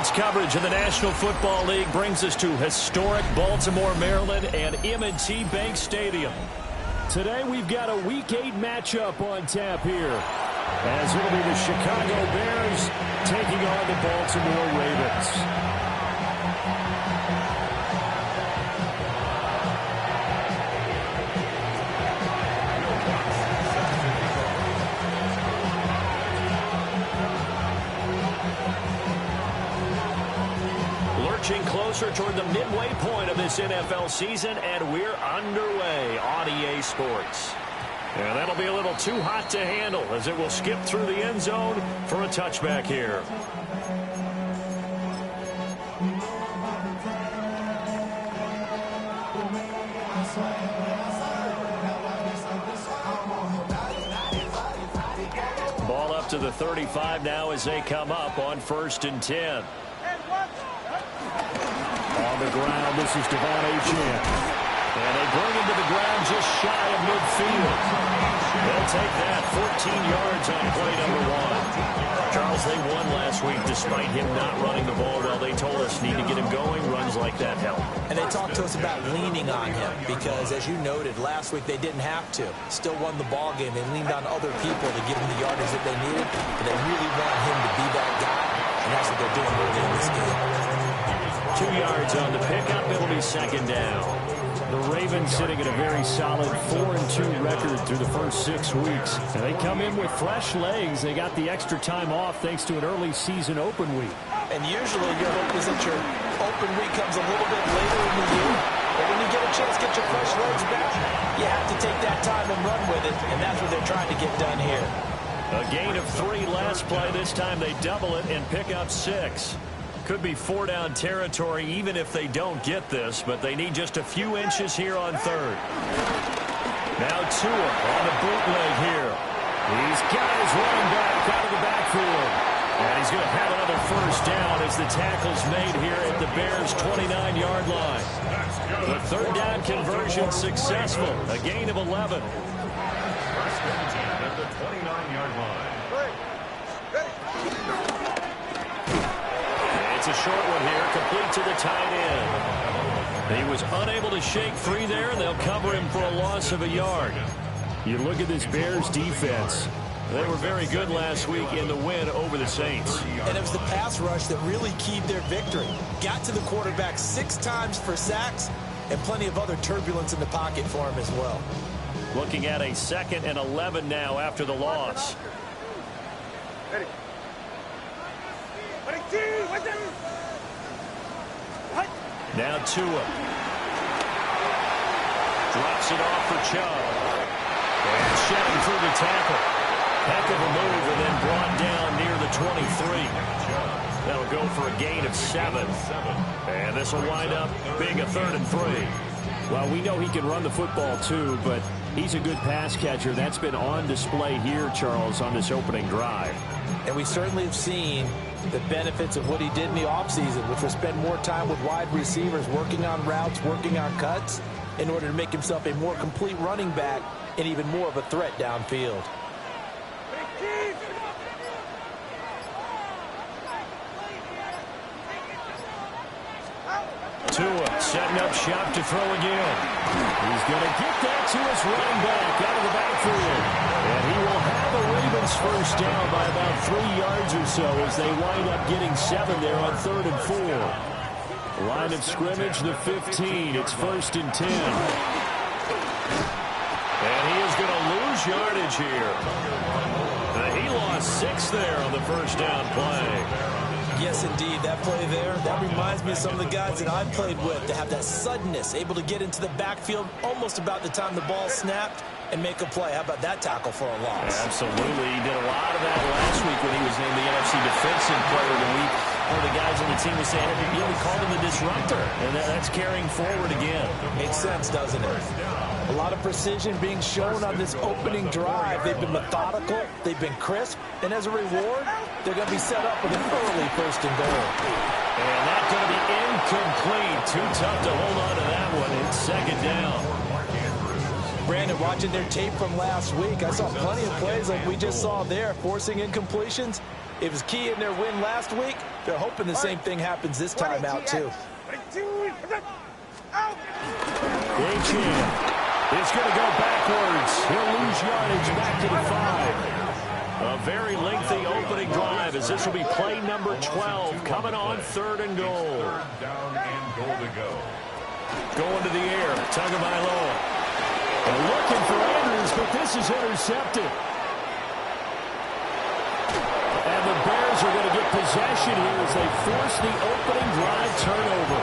Tonight's coverage of the National Football League brings us to historic Baltimore, Maryland and M&T Bank Stadium. Today we've got a Week 8 matchup on tap here, as it'll be the Chicago Bears taking on the Baltimore Ravens. Closer toward the midway point of this NFL season, and we're underway on EA Sports. And that'll be a little too hot to handle as it will skip through the end zone for a touchback here. Ball up to the 35 now as they come up on 1st and 10. On the ground, this is Devon Achane. And they bring him to the ground just shy of midfield. They'll take that 14 yards on play number 1. Charles, they won last week despite him not running the ball well. They told us need to get him going. Runs like that help. And they talked to us about leaning on him because, as you noted, last week they didn't have to. Still won the ball game. They leaned on other people to give him the yardage that they needed. But they really want him to be that guy, and that's what they're doing early in this game. 2 yards on the pickup. It'll be 2nd down. The Ravens sitting at a very solid 4-2 record through the first 6 weeks. And they come in with fresh legs. They got the extra time off thanks to an early season open week. And usually your hope is that your open week comes a little bit later in the year. But when you get a chance to get your fresh legs back, you have to take that time and run with it. And that's what they're trying to get done here. A gain of 3 last play. This time they double it and pick up 6. Could be 4-down territory even if they don't get this, but they need just a few inches here on 3rd. Now Tua on the bootleg here. He's got his running back out of the backfield. And he's going to have another 1st down as the tackle's made here at the Bears' 29-yard line. The 3rd down conversion successful. A gain of 11. 1st and 10 at the 29-yard line. It's a short one here, complete to the tight end. He was unable to shake free there, and they'll cover him for a loss of a yard. You look at this Bears defense. They were very good last week in the win over the Saints. And it was the pass rush that really keyed their victory. Got to the quarterback 6 times for sacks, and plenty of other turbulence in the pocket for him as well. Looking at a 2nd and 11 now after the loss. Now Tua. Drops it off for Chubb. And shedding through the tackle. Heck of a move and then brought down near the 23. That'll go for a gain of 7. And this will wind up being a 3rd and 3. Well, we know he can run the football too, but he's a good pass catcher. That's been on display here, Charles, on this opening drive. And we certainly have seen the benefits of what he did in the offseason, which was spend more time with wide receivers, working on routes, working on cuts, in order to make himself a more complete running back and even more of a threat downfield. Tua setting up shop to throw again. He's going to get that to his running back out of the backfield. And he will have a Ravens 1st down by about 3 yards or so as they wind up getting 7 there on 3rd and 4. Line of scrimmage, the 15. It's 1st and 10. And he is going to lose yardage here. He lost 6 there on the 1st down play. Yes, indeed. That play there, that reminds me of some of the guys that I've played with to have that suddenness, able to get into the backfield almost about the time the ball snapped and make a play. How about that tackle for a loss? Absolutely. He did a lot of that last week when he was named the NFC Defensive Player of the Week. One of the guys on the team was saying, we called him the disruptor, and that's carrying forward again. Makes sense, doesn't it? A lot of precision being shown on this opening drive. They've been methodical, they've been crisp, and as a reward, they're going to be set up with an early 1st and goal. And that's going to be incomplete. Too tough to hold on to that one. It's 2nd down. Brandon, watching their tape from last week, I saw plenty of plays like we just saw there, forcing incompletions. It was key in their win last week. They're hoping the same thing happens this time out, too. Achane is going to go backwards. He'll lose yardage back to the 5. A very lengthy opening drive as this will be play number 12 coming on 3rd and goal. Third down and goal to go. Going to the air, Tagovailoa. And looking for Andrews, but this is intercepted. And the Bears are going to get possession here as they force the opening drive turnover.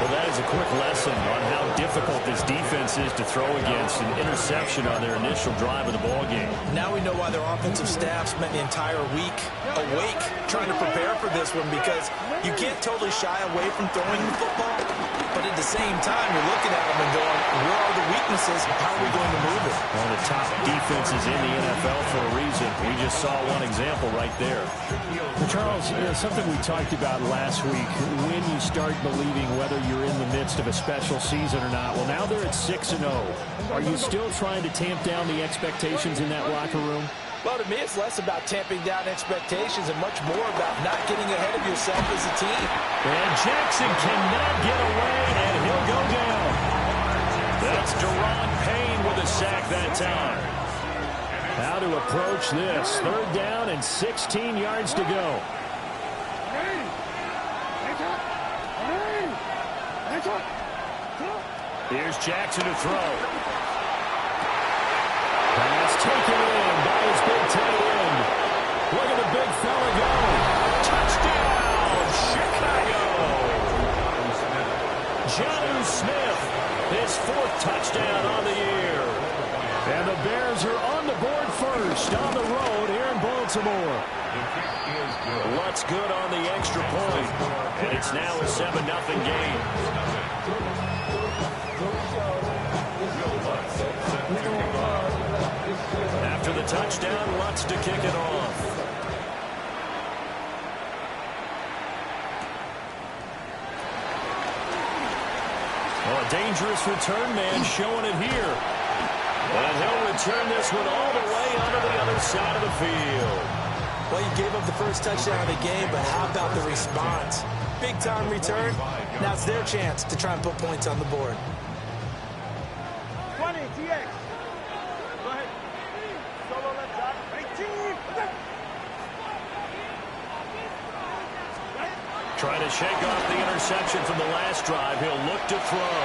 Well, that is a quick lesson on how difficult this defense is to throw against. An interception on their initial drive of the ballgame. Now we know why their offensive staff spent the entire week awake trying to prepare for this one, because you can't totally shy away from throwing the football, but at the same time, you're looking at them and going, where are the weaknesses? How are we going to move it? One of the top defenses in the NFL for a reason. We just saw one example right there. Well, Charles, something we talked about last week, when you start believing whether you're in the midst of a special season or not. Well, now they're at 6-0. Are you still trying to tamp down the expectations in that locker room? Well, to me, it's less about tamping down expectations and much more about not getting ahead of yourself as a team. And Jackson cannot get away, and he'll go down. That's Daron Payne with a sack that time. How to approach this. 3rd down and 16 yards to go. Here's Jackson to throw. Pass taken in by his big tight end. Look at the big fella go. Touchdown, Chicago. Jonnu Smith, his 4th touchdown on the year. And the Bears are on the board first on the road here in Baltimore. Lutt's good on the extra point, and it's now a 7-0 game. After the touchdown, Lutz to kick it off. Oh, a dangerous return man showing it here. And he'll return this one all the way onto the other side of the field. Well, you gave up the first touchdown of the game, but how about the response? Big-time return. Now it's their chance to try and put points on the board. 20, TX. Go ahead. Solo left side. 18. Trying to shake off the interception from the last drive. He'll look to throw.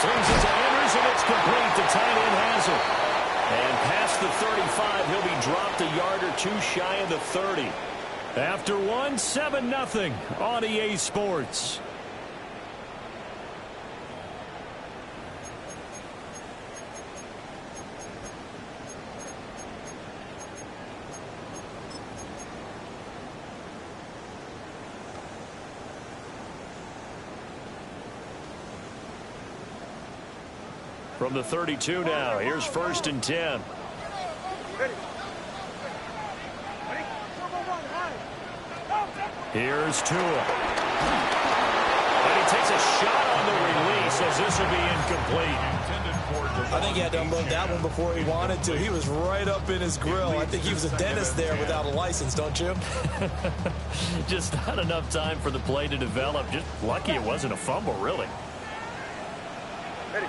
Swings it to Andrews, and it's complete. The tight end has it. And past the 35, he'll be dropped a yard or two shy of the 30. After one, 7-0 on EA Sports. From the 32 now, here's 1st and 10. Here's Tua. And he takes a shot on the release as this will be incomplete. I think he had to unload that one before he wanted to. He was right up in his grill. I think he was a dentist there without a license, don't you? Just not enough time for the play to develop. Just lucky it wasn't a fumble, really. Ready.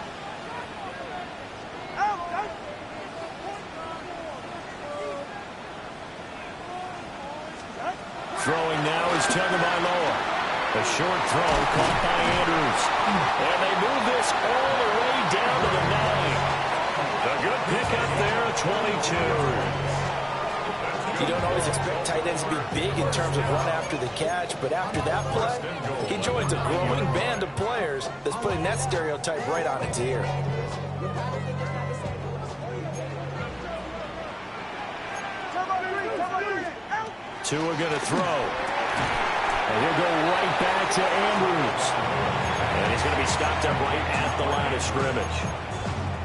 Throwing now is Tagovailoa. A short throw caught by Andrews. And they move this all the way down to the 9. A good pickup there at 22. You don't always expect tight ends to be big in terms of run after the catch, but after that play, he joins a growing band of players that's putting that stereotype right on its ear. Tua going to throw. And he'll go right back to Andrews. And he's going to be stopped up right at the line of scrimmage.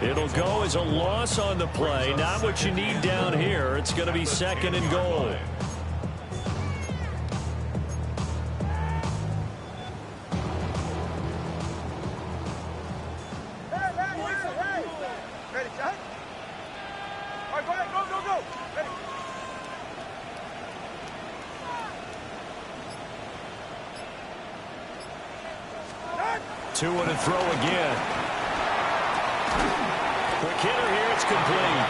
It'll go as a loss on the play. Not what you need down here. It's going to be 2nd and goal. To and a throw again. Quick hitter here. It's complete.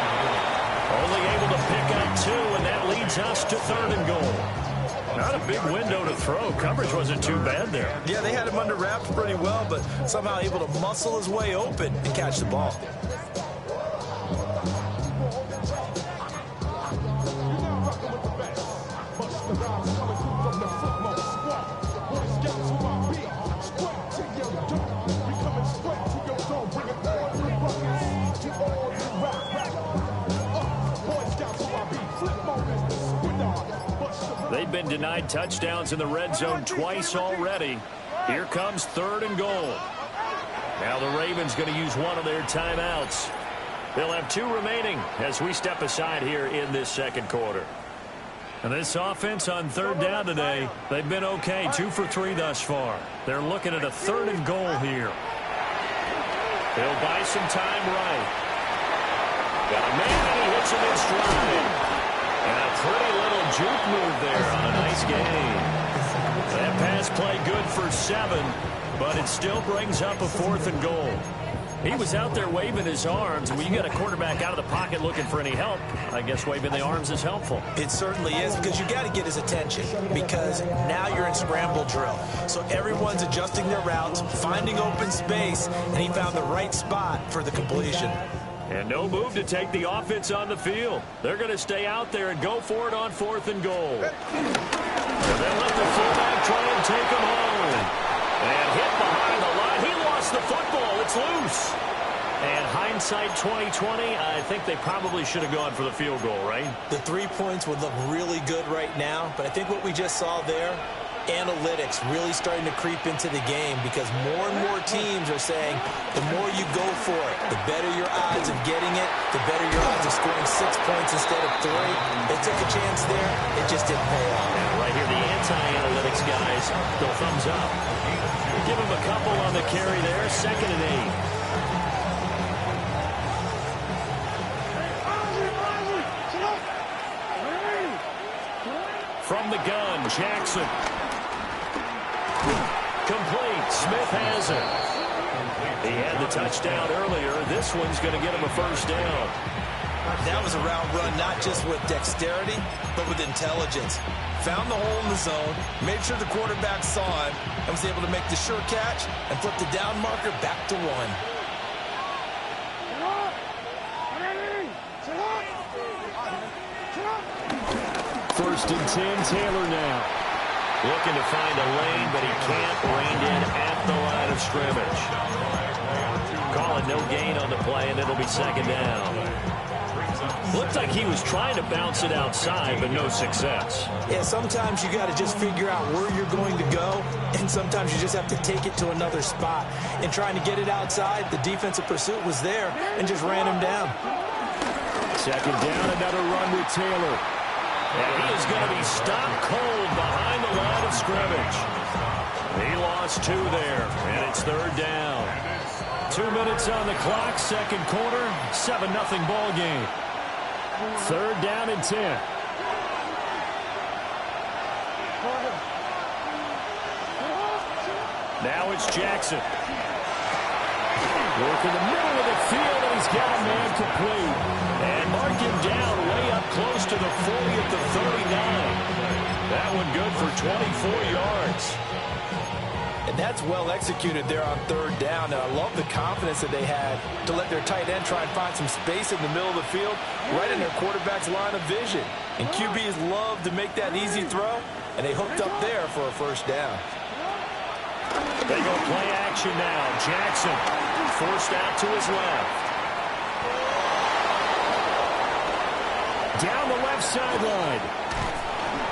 Only able to pick up 2, and that leads us to 3rd and goal. Not a big window to throw. Coverage wasn't too bad there. Yeah, they had him under wraps pretty well, but somehow able to muscle his way open and catch the ball. They've been denied touchdowns in the red zone twice already. Here comes 3rd and goal. Now the Ravens going to use one of their timeouts. They'll have 2 remaining as we step aside here in this second quarter. And this offense on 3rd down today, they've been okay, 2 for 3 thus far. They're looking at a 3rd and goal here. They'll buy some time right. Got a man, and he hits him in stride. And a pretty little juke move there on a nice gain. That pass play good for 7, but it still brings up a 4th and goal. He was out there waving his arms, and when you get a quarterback out of the pocket looking for any help, I guess waving the arms is helpful. It certainly is, because you got to get his attention, because now you're in scramble drill. So everyone's adjusting their routes, finding open space, and he found the right spot for the completion. And no move to take the offense on the field. They're going to stay out there and go for it on 4th and goal. And they'll let the fullback try and take him home. And hit behind the line. He lost the football. It's loose. And hindsight 2020, I think they probably should have gone for the field goal, right? The 3 points would look really good right now, but I think what we just saw there, analytics really starting to creep into the game, because more and more teams are saying the more you go for it, the better your odds of getting it, the better your odds of scoring 6 points instead of 3. They took a chance there. It just didn't pay off. And right here, the anti-analytics guys go thumbs up. Give him a couple on the carry there. 2nd and 8. From the gun, Jackson. Complete. Smith has it. He had the touchdown earlier. This one's going to get him a 1st down. That was a route run, not just with dexterity, but with intelligence. Found the hole in the zone, made sure the quarterback saw him, and was able to make the sure catch and flip the down marker back to 1. 1st and 10, Taylor now. Looking to find a lane, but he can't. Reined in at the line of scrimmage. Call it no gain on the play, and it'll be 2nd down. Looked like he was trying to bounce it outside, but no success. Yeah, sometimes you got to just figure out where you're going to go, and sometimes you just have to take it to another spot. In trying to get it outside, the defensive pursuit was there and just ran him down. 2nd down, another run with Taylor. And he is going to be stopped cold behind the line of scrimmage. He lost 2 there, and it's 3rd down. 2 minutes on the clock, second quarter, 7-0 ball game. 3rd down and 10. Now it's Jackson. Work in the middle of the field, and he's got a man complete. And mark him down way up close to the 40 at the 39. That one good for 24 yards. And that's well executed there on 3rd down. And I love the confidence that they had to let their tight end try and find some space in the middle of the field, right in their quarterback's line of vision. And QBs love to make that easy throw, and they hooked up there for a 1st down. They go play action now. Jackson forced out to his left. Down the left sideline.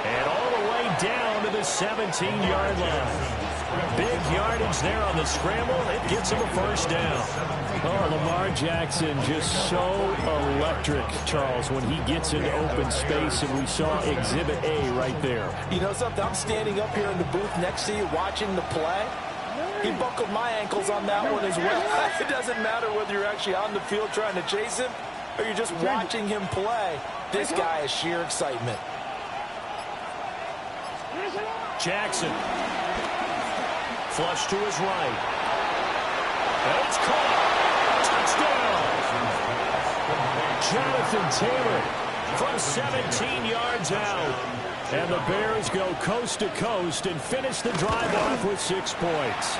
And all the way down to the 17-yard line. Big yardage there on the scramble. It gets him a 1st down. Oh, Lamar Jackson just so electric, Charles, when he gets into open space, and we saw Exhibit A right there. You know something? I'm standing up here in the booth next to you watching the play. He buckled my ankles on that one as well. It doesn't matter whether you're actually on the field trying to chase him or you're just watching him play. This guy is sheer excitement. Jackson. Flush to his right. And it's caught. Touchdown. Jonathan Taylor from 17 yards out. And the Bears go coast to coast and finish the drive off with 6 points.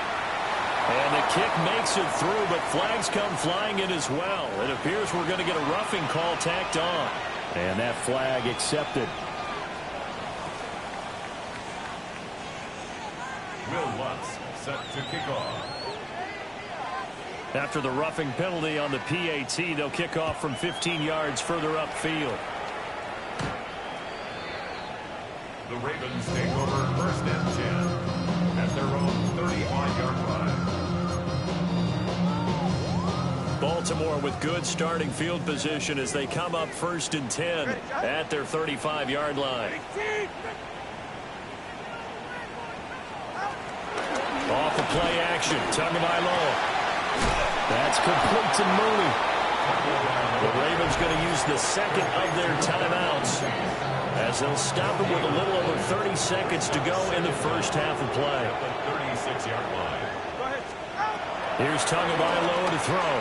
And the kick makes it through, but flags come flying in as well. It appears we're going to get a roughing call tacked on. And that flag accepted. Will Lutz set to kick off. After the roughing penalty on the PAT, they'll kick off from 15 yards further upfield. The Ravens take over 1st and 10 at their own 35-yard line. Baltimore with good starting field position as they come up 1st and 10 at their 35-yard line. Off the play action, Tagovailoa. That's complete to Mooney. The Ravens going to use the second of their timeouts as they'll stop him with a little over 30 seconds to go in the first half of play. At the 36-yard line. Here's Tagovailoa to throw.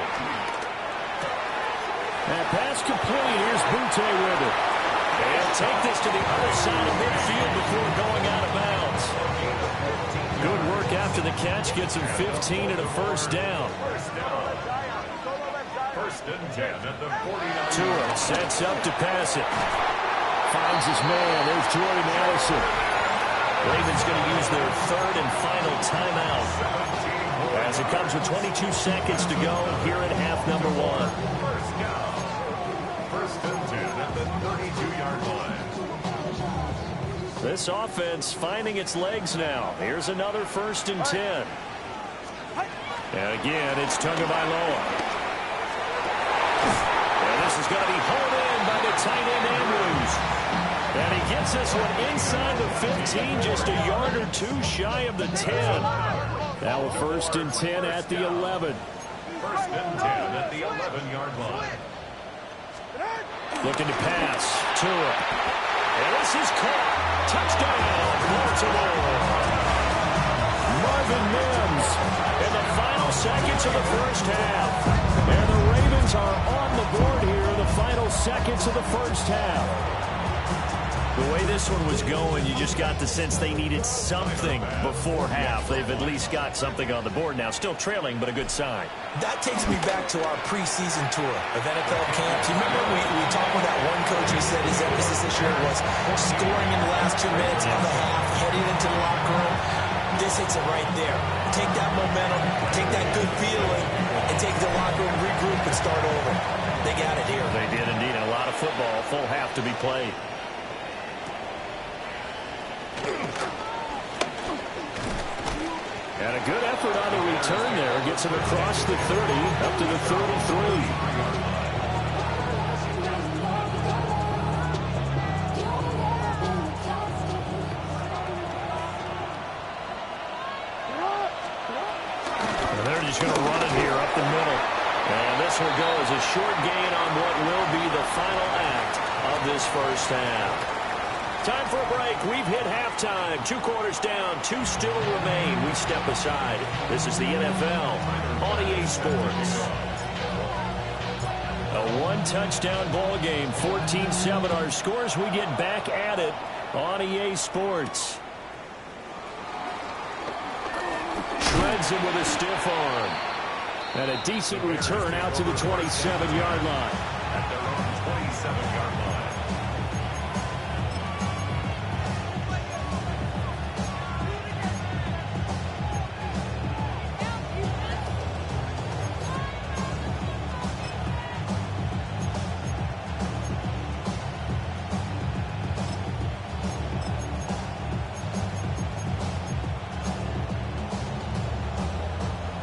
That pass complete. Here's Butte with it. And take this to the other side of midfield before going out of bounds. Good work after the catch. Gets him 15 and a first down. 1st and 10 at the 49. Tua sets up to pass it. Finds his man. There's Jordan Allison. Ravens going to use their 3rd and final timeout as it comes with 22 seconds to go here at half number 1. 1st down. 1st and 10 at the 32-yard line. This offense finding its legs now. Here's another 1st and 10. And again, it's Tagovailoa. And this is going to be hauled in by the tight end Andrews. And he gets this one inside the 15, just a yard or 2 shy of the 10. Now a 1st and 10 at the 11. 1st and 10 at the 11-yard line. Looking to pass. Tua. And this is caught. Touchdown, Baltimore. Marvin Mims in the final seconds of the first half. And the Ravens are on the board here in the final seconds of the first half. The way this one was going, you just got the sense they needed something before half. They've at least got something on the board now. Still trailing, but a good sign. That takes me back to our preseason tour of NFL camps. You remember we talked with that one coach who said his emphasis this year was scoring in the last 2 minutes of the half, heading into the locker room. This hits it right there. Take that momentum, take that good feeling, and take the locker room, regroup, and start over. They got it here. They did indeed. A lot of football, full half to be played. And a good effort on the return there. Gets him across the 30, up to the 33. And they're just going to run it here up the middle. And this will go as a short gain on what will be the final act of this first half. Time for a break. We've hit halftime. 2 quarters down. 2 still remain. We step aside. This is the NFL on EA Sports. A 1-touchdown ball game. 14-7 our scores. We get back at it on EA Sports. Shreds him with a stiff arm. And a decent return out to the 27-yard line. At their own 27-yard line.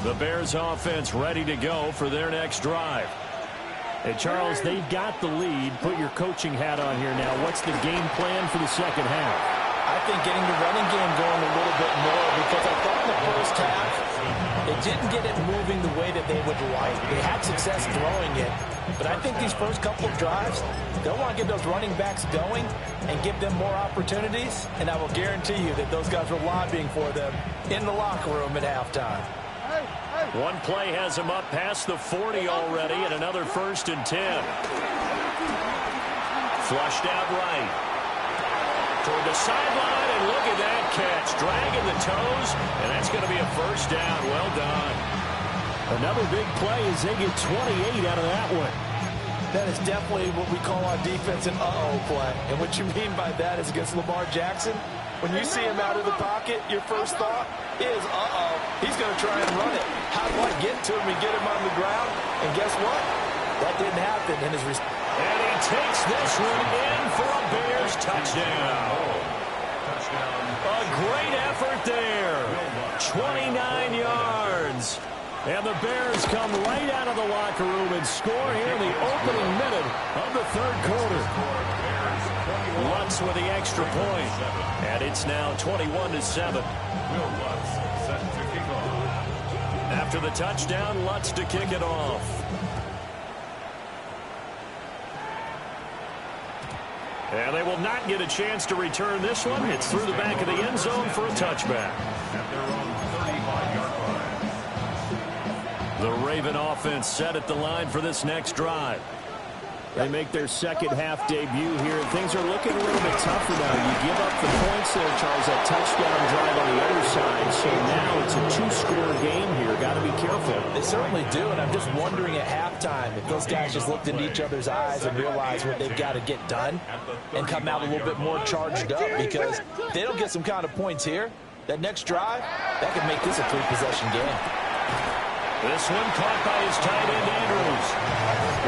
The Bears offense ready to go for their next drive. Hey, Charles, they've got the lead. Put your coaching hat on here now. What's the game plan for the second half? I think getting the running game going a little bit more, because I thought in the first half it didn't get it moving the way that they would like. They had success throwing it, but I think these first couple of drives, they'll want to get those running backs going and give them more opportunities, and I will guarantee you that those guys were lobbying for them in the locker room at halftime. One play has him up past the 40 already, and another 1st and 10. Flushed out right. Toward the sideline, and look at that catch. Dragging the toes, and that's going to be a 1st down. Well done. Another big play as they get 28 out of that one. That is definitely what we call on defense an uh-oh play. And what you mean by that is against Lamar Jackson, when you see him out of the pocket, your first thought is, uh-oh, he's going to try and run it. How do I get to him and get him on the ground? And guess what? That didn't happen. And he takes this one in for a Bears touchdown. A great effort there. 29 yards. And the Bears come right out of the locker room and score here in the opening minute of the 3rd quarter. Lutz with the extra point. And it's now 21-7. After the touchdown, Lutz to kick it off. And they will not get a chance to return this one. It's through the back of the end zone for a touchback. At their own 35-yard line. The Raven offense set at the line for this next drive. They make their second half debut here, and things are looking a little bit tougher now. You give up the points there, Charles, that touchdown drive on the other side. So now it's a 2-score game here. Got to be careful. They certainly do, and I'm just wondering at halftime if those guys just looked into each other's eyes and realized what they've got to get done and come out a little bit more charged up, because if they don't get some kind of points here, that next drive, that could make this a 3-possession game. This one caught by his tight end, Andrews.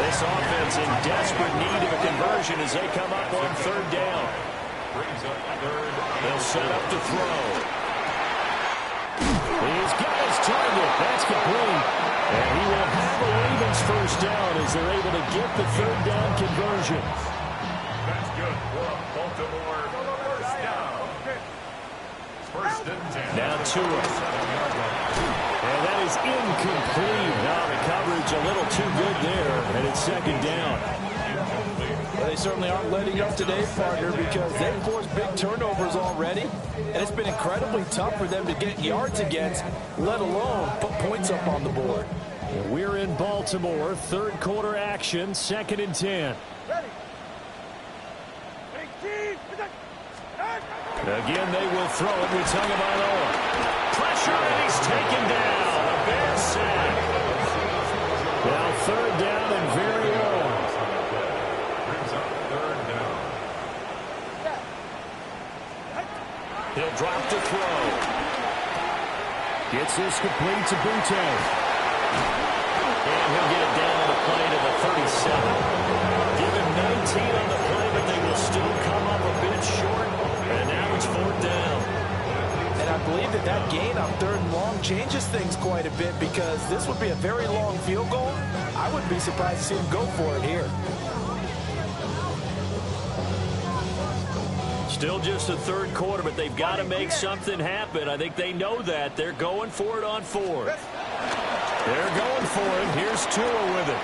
This offense in desperate need of a conversion as they come up on 3rd down. They'll set up to throw. He's got his target. That's complete. And he will have a Ravens 1st down as they're able to get the 3rd down conversion. That's good for a Baltimore 1st down. 1st and 10. Now Tua. And that is incomplete. Now the coverage a little too good there, and it's 2nd down. Well, they certainly aren't letting up today, partner, because they've forced big turnovers already, and it's been incredibly tough for them to get yards against, let alone put points up on the board. We're in Baltimore, 3rd quarter action, 2nd and 10. Again, they will throw it with Tagovailoa. Pressure, and he's taken down. A Bears sack. Now 3rd down and very long. Brings up 3rd down. He'll drop to throw. Gets this complete to Butte. And he'll get it down on the play to the 37. Give him 19 on the play, but they will still come up a bit short. And now it's 4th down. And I believe that gain on 3rd and long changes things quite a bit, because this would be a very long field goal. I wouldn't be surprised to see him go for it here. Still just the 3rd quarter, but they've got to make something happen. I think they know that. They're going for it on 4th. They're going for it. Here's Tua with it.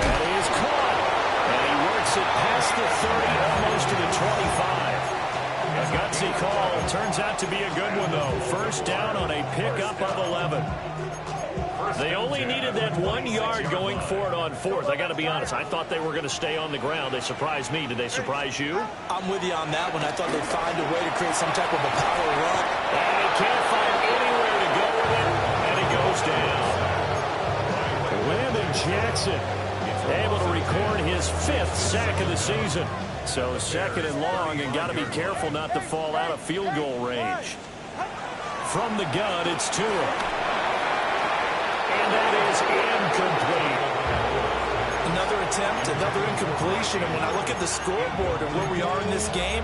And he is caught. And he works it past the 30, almost to the 25. A gutsy call. Turns out to be a good one, though. 1st down on a pickup of 11. They only needed that 1 yard going for it on 4th. I got to be honest. I thought they were going to stay on the ground. They surprised me. Did they surprise you? I'm with you on that one. I thought they'd find a way to create some type of a power run. And they can't find anywhere to go with it. And it goes down. Landon Jackson able to record his 5th sack of the season. So 2nd and long, and got to be careful not to fall out of field goal range. From the gun, it's Tua. And that is incomplete. Another attempt, another incompletion. And when I look at the scoreboard and where we are in this game,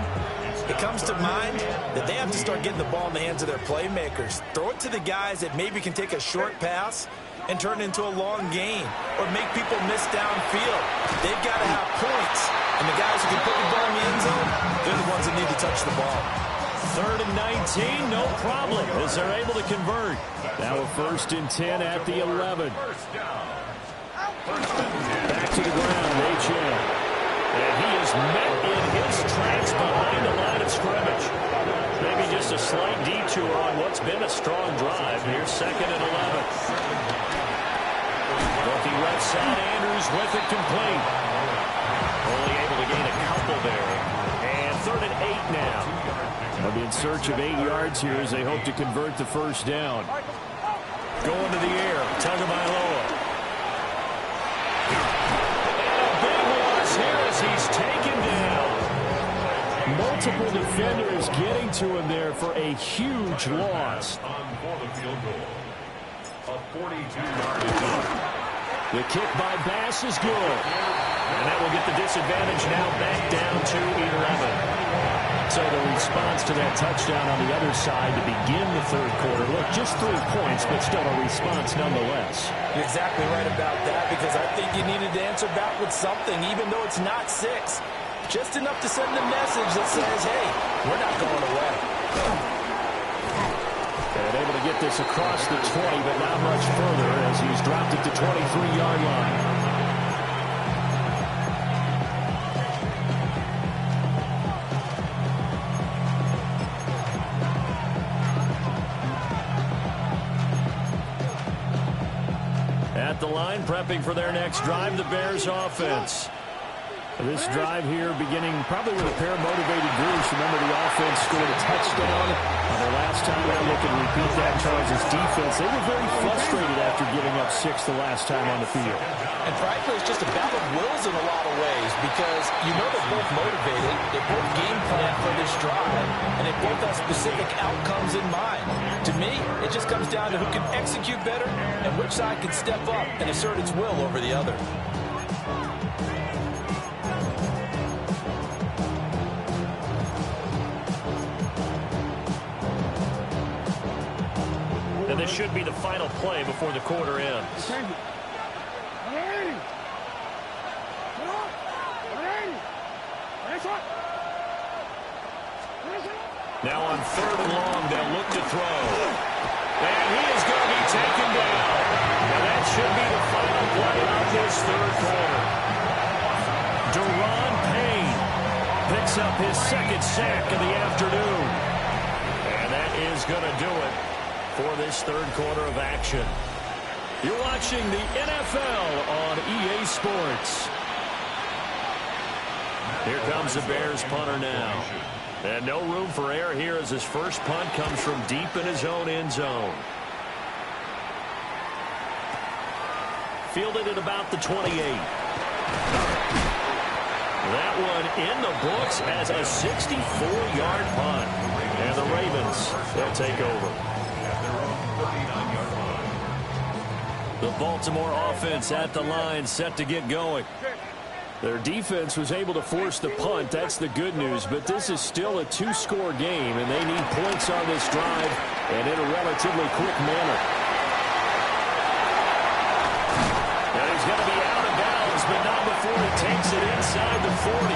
it comes to mind that they have to start getting the ball in the hands of their playmakers. Throw it to the guys that maybe can take a short pass and turn it into a long gain, or make people miss downfield. They've got to have points. And the guys who can put the ball in the end zone, they're the ones that need to touch the ball. 3rd and 19, no problem, as they're able to convert. Now a 1st and 10 at the 11. Back to the ground, Achane. And he is met in his tracks behind the line of scrimmage. Maybe just a slight detour on what's been a strong drive. Here's 2nd and 11. Looking left side, Andrews with it complete. Only able to gain a couple there. And 3rd and 8 now. They'll be in search of 8 yards here as they hope to convert the first down. Going to the air, Tagovailoa. And a big loss here as he's taken down. Multiple defenders getting to him there for a huge loss. For the field goal. A 42-yard attempt. The kick by Bass is good. And that will get the disadvantage now back down to 11. So the response to that touchdown on the other side to begin the 3rd quarter. Look, just 3 points, but still a response nonetheless. You're exactly right about that, because I think you needed to answer back with something, even though it's not 6. Just enough to send a message that says, hey, we're not going away. And able to get this across the 20, but not much further as he's dropped it to 23-yard line. At the line, prepping for their next drive, the Bears offense. This drive here beginning probably with a pair of motivated groups. Remember, the offense scored a touchdown on their last time around. They can repeat that. Chargers defense, they were very frustrated after giving up 6 the last time on the field. And frankly, it's just a battle of wills in a lot of ways, because you know they're both motivated, they both game plan for this drive, and they both have specific outcomes in mind. To me, it just comes down to who can execute better and which side can step up and assert its will over the other. And this should be the final play before the quarter ends. Now on 3rd and long, they'll look to throw. And he is going to be taken down. And that should be the final play of this 3rd quarter. Deron Payne picks up his 2nd sack of the afternoon. And that is going to do it for this 3rd quarter of action. You're watching the NFL on EA Sports. Here comes the Bears punter now. And no room for error here as his first punt comes from deep in his own end zone. Fielded at about the 28. That one in the books as a 64-yard punt. And the Ravens, they'll take over. The Baltimore offense at the line, set to get going. Their defense was able to force the punt. That's the good news. But this is still a 2-score game, and they need points on this drive and in a relatively quick manner. And he's going to be out of bounds, but not before he takes it inside the 40.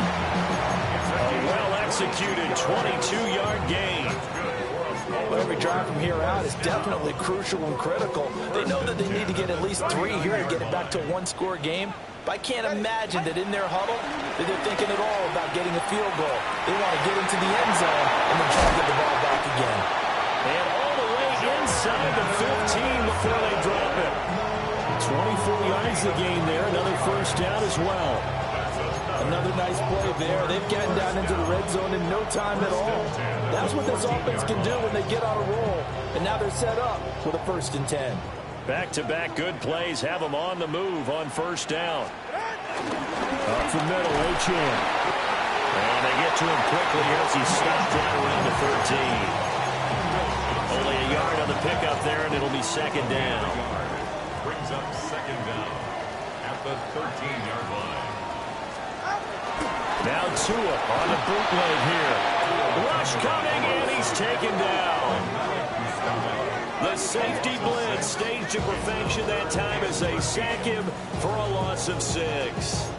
A well-executed 22-yard gain. Well, every drive from here out is definitely crucial and critical. They know that they need to get at least 3 here to get it back to a 1-score game. But I can't imagine that in their huddle that they're thinking at all about getting a field goal. They want to get into the end zone and then try to get the ball back again. And all the way inside the 15 before they drop it. 24 yards the gain there. Another first down as well. Another nice play there. They've gotten down into the red zone in no time at all. That's what this offense can do when they get on a roll. And now they're set up with a 1st and 10. Back-to-back good plays have them on the move on first down. Up the middle, Achane. And they get to him quickly as he stopped right around the 13. Only a yard on the pickup there, and it'll be 2nd down. Brings up 2nd down at the 13-yard line. Now Tua on the bootleg here. Rush coming, and he's taken down. The safety blitz staged to perfection that time as they sack him for a loss of 6.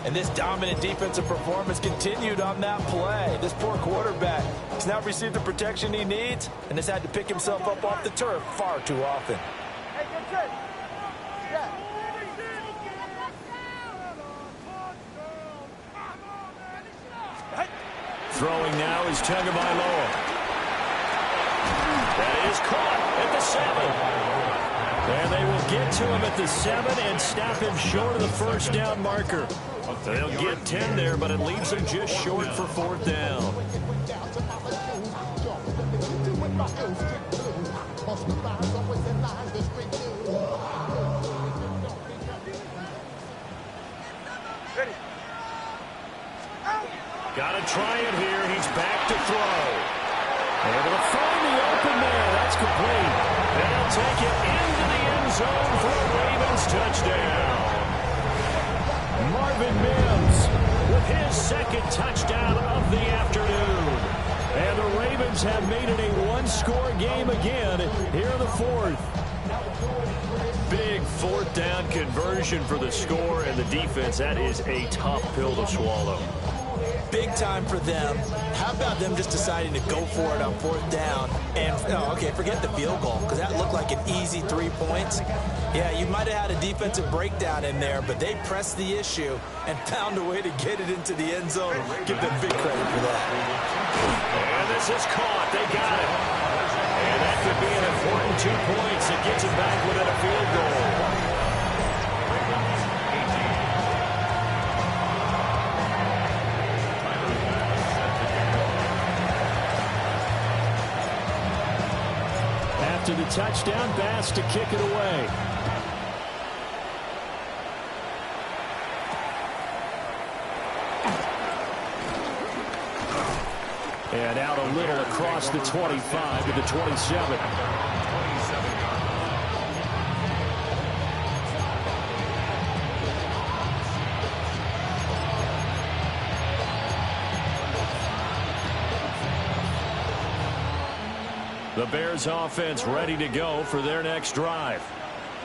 And this dominant defensive performance continued on that play. This poor quarterback has now received the protection he needs and has had to pick himself up off the turf far too often. Throwing now is Tagovailoa. is caught at the 7. And they will get to him at the 7 and stop him short of the first down marker. They'll get 10 there, but it leaves them just short for 4th down. Got to try it here. He's back to throw. Able to find the open man. That's complete. And he'll take it into the end zone for a Ravens touchdown. Marvin Mims with his second touchdown of the afternoon. And the Ravens have made it a one-score game again here in the 4th. Big 4th down conversion for the score, and the defense, that is a tough pill to swallow. Big time for them. How about them just deciding to go for it on 4th down? And, okay, forget the field goal, because that looked like an easy 3 points. Yeah, you might have had a defensive breakdown in there, but they pressed the issue and found a way to get it into the end zone. Give them big credit for that. And this is caught. They got it. And that could be an important 2 points that gets it back within a field goal. To the touchdown, Bass to kick it away. And out a little across the 25 to the 27. The Bears offense ready to go for their next drive.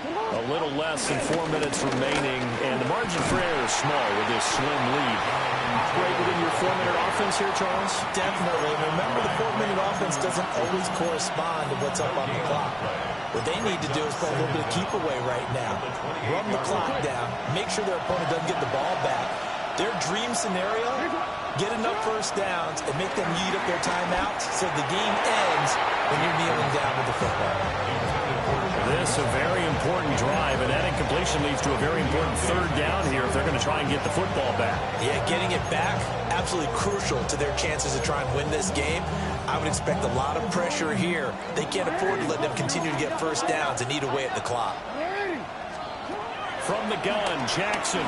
A little less than 4 minutes remaining, and the margin for error is small with this slim lead. Great within your 4-minute offense here, Charles? Definitely. Remember, the 4-minute offense doesn't always correspond to what's up on the clock. What they need to do is play a little bit of keep away right now. Run the clock down. Make sure their opponent doesn't get the ball back. Their dream scenario, get enough first downs and make them eat up their timeouts so the game ends when you're kneeling down with the football. This a very important drive, and that incompletion leads to a very important 3rd down here if they're going to try and get the football back. Yeah, getting it back, absolutely crucial to their chances to try and win this game. I would expect a lot of pressure here. They can't afford to let them continue to get first downs and eat away at the clock. From the gun, Jackson.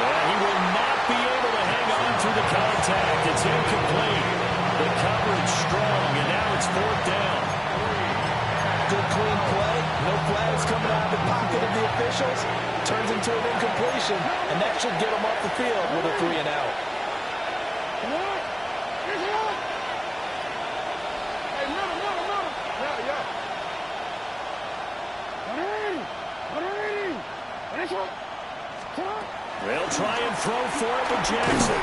And he will not be able to hang on to the contact. It's incomplete. The coverage strong, and now it's 4th down. Good clean play. No flags coming out of the pocket of the officials. Turns into an incompletion, and that should get them off the field with a 3 and out. They'll try and throw for it with Jackson.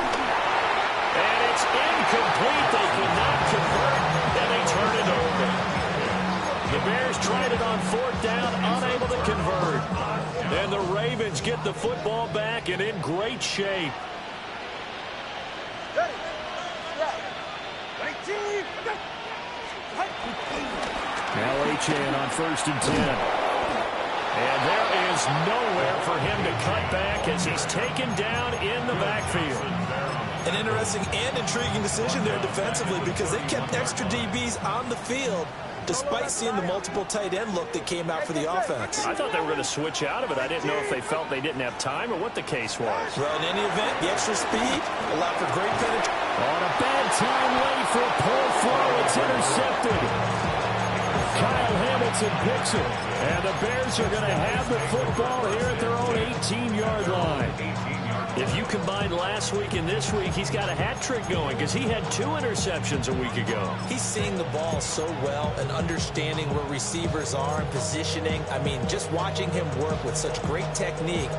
And it's incomplete. They cannot convert, and they turn it over. The Bears tried it on 4th down, unable to convert. And the Ravens get the football back and in great shape. Now Achane on 1st and 10. And there is nowhere for him to cut back as he's taken down in the backfield. An interesting and intriguing decision there defensively because they kept extra DBs on the field despite seeing the multiple tight end look that came out for the offense. I thought they were going to switch out of it. I didn't know if they felt they didn't have time or what the case was. Well, in any event, the extra speed allowed for great penetration. On a bad time late for a poor throw. It's intercepted. Kyle Hamilton picks it. And the Bears are going to have the football here at their own 18-yard line. If you combine last week and this week, he's got a hat trick going because he had 2 interceptions a week ago. He's seeing the ball so well and understanding where receivers are and positioning. I mean, just watching him work with such great technique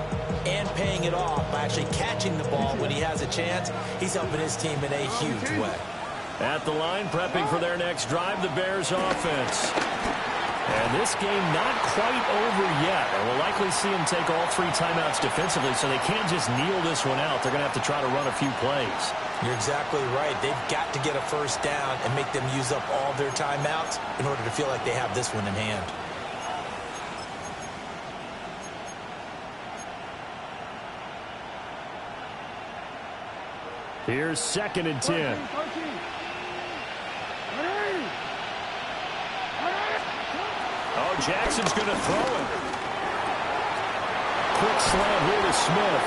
and paying it off by actually catching the ball when he has a chance, he's helping his team in a huge way. At the line, prepping for their next drive, the Bears offense. And this game not quite over yet. And we'll likely see them take all 3 timeouts defensively, so they can't just kneel this one out. They're going to have to try to run a few plays. You're exactly right. They've got to get a first down and make them use up all their timeouts in order to feel like they have this one in hand. Here's 2nd and 10. Oh, Jackson's going to throw it. Quick slant here to Smith.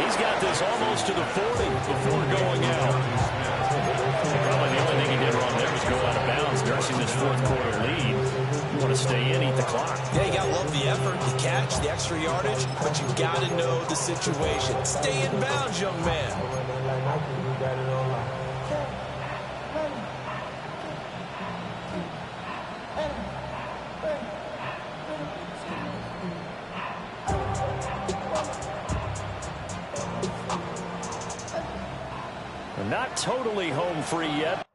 He's got this almost to the 40 before going out. Probably the only thing he did wrong there was go out of bounds, nursing this fourth-quarter lead. You want to stay in, eat the clock. Yeah, you got to love the effort, the catch, the extra yardage, but you got to know the situation. Stay in bounds, young man. Not totally home free yet.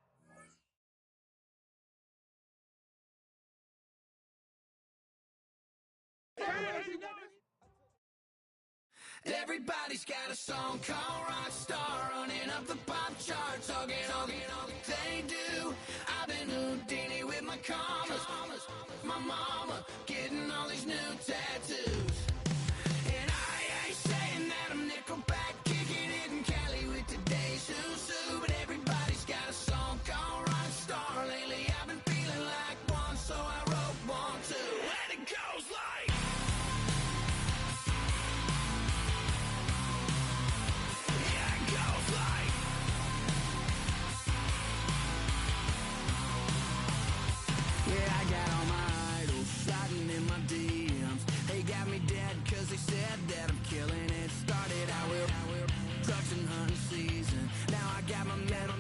Everybody's got a song called Rockstar, running up the pop charts, all they do. I've been Houdini with my commas, my mama getting all these new tattoos. And I ain't saying that I'm Nickelback, kicking it in Cali with today's Susu, but everybody's got a song called Rockstar. Lately I've been feeling like one, so I wrote one too, and it goes like. Yeah, I got all my idols sliding in my DMs. They got me dead cause they said that I'm killing it. Started out with trucks and hunting season. Now I got my metal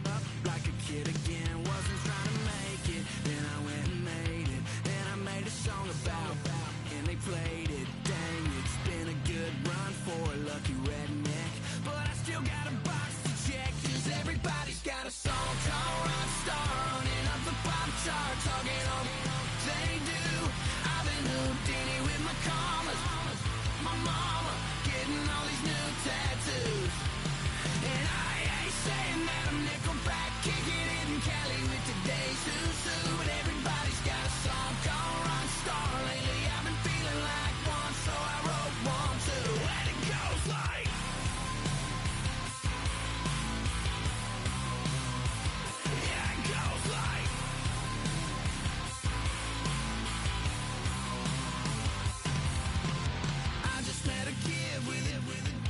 up like a kid again. Wasn't trying to make it, then I went and made it. Then I made a song about and they played it. Dang, it's been a good run for a lucky redneck, but I still got a box to check. Cause everybody's got a song called Rockstar, running up the pop charts, talking all they do. I've been Houdini with my commas, my mama getting all these new tattoos. And I ain't saying that I'm Nickelback, kicking it in Cali with today's Susu, but everybody's got a song called Rockstar. Lately I've been feeling like one, so I wrote one too, and it goes like. Yeah, it goes like. I just met a kid with it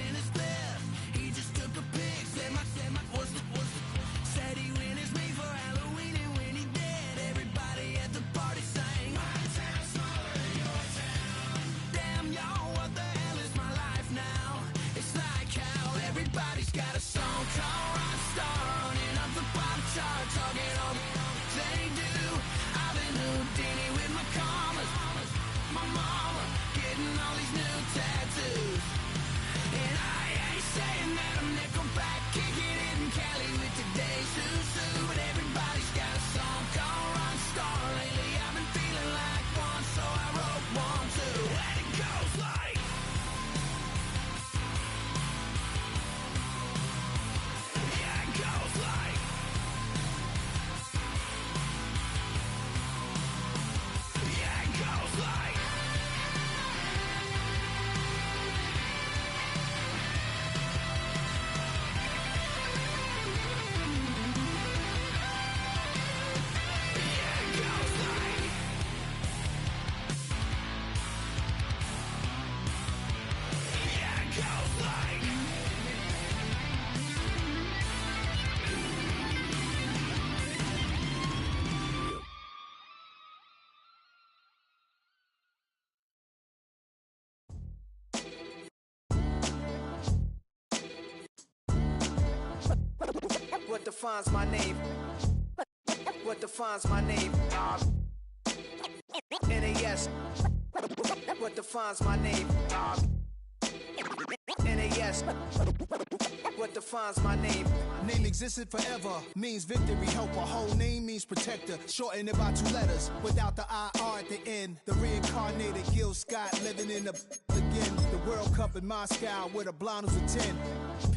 in his left. He just took a pic, said my said he witnessed me for Halloween, and when he did, everybody at the party sang. My town's smaller than your town. Damn, y'all, what the hell is my life now? It's like how everybody's got a song called Rockstar, running up the pop chart, talking all they do. I've been Houdini with my commas, my mama getting all these new tattoos. And I ain't saying that I'm Nickelback, kicking it in Cali with today's Susu, but everybody's got a song called Rockstar. Lately I've been feeling like one, so I wrote one too, and it goes like. Yeah, it goes like. Yeah, it goes like. Yeah, it goes like. Yeah, it goes like. What defines my name? What defines my name? NAS. What defines my name? NAS. ask what defines my name. Name existed forever, means victory, helper. Whole name means protector, shortened it by 2 letters, without the IR at the end. The reincarnated Gil Scott, living in the again. The World Cup in Moscow, with a blind who's a 10.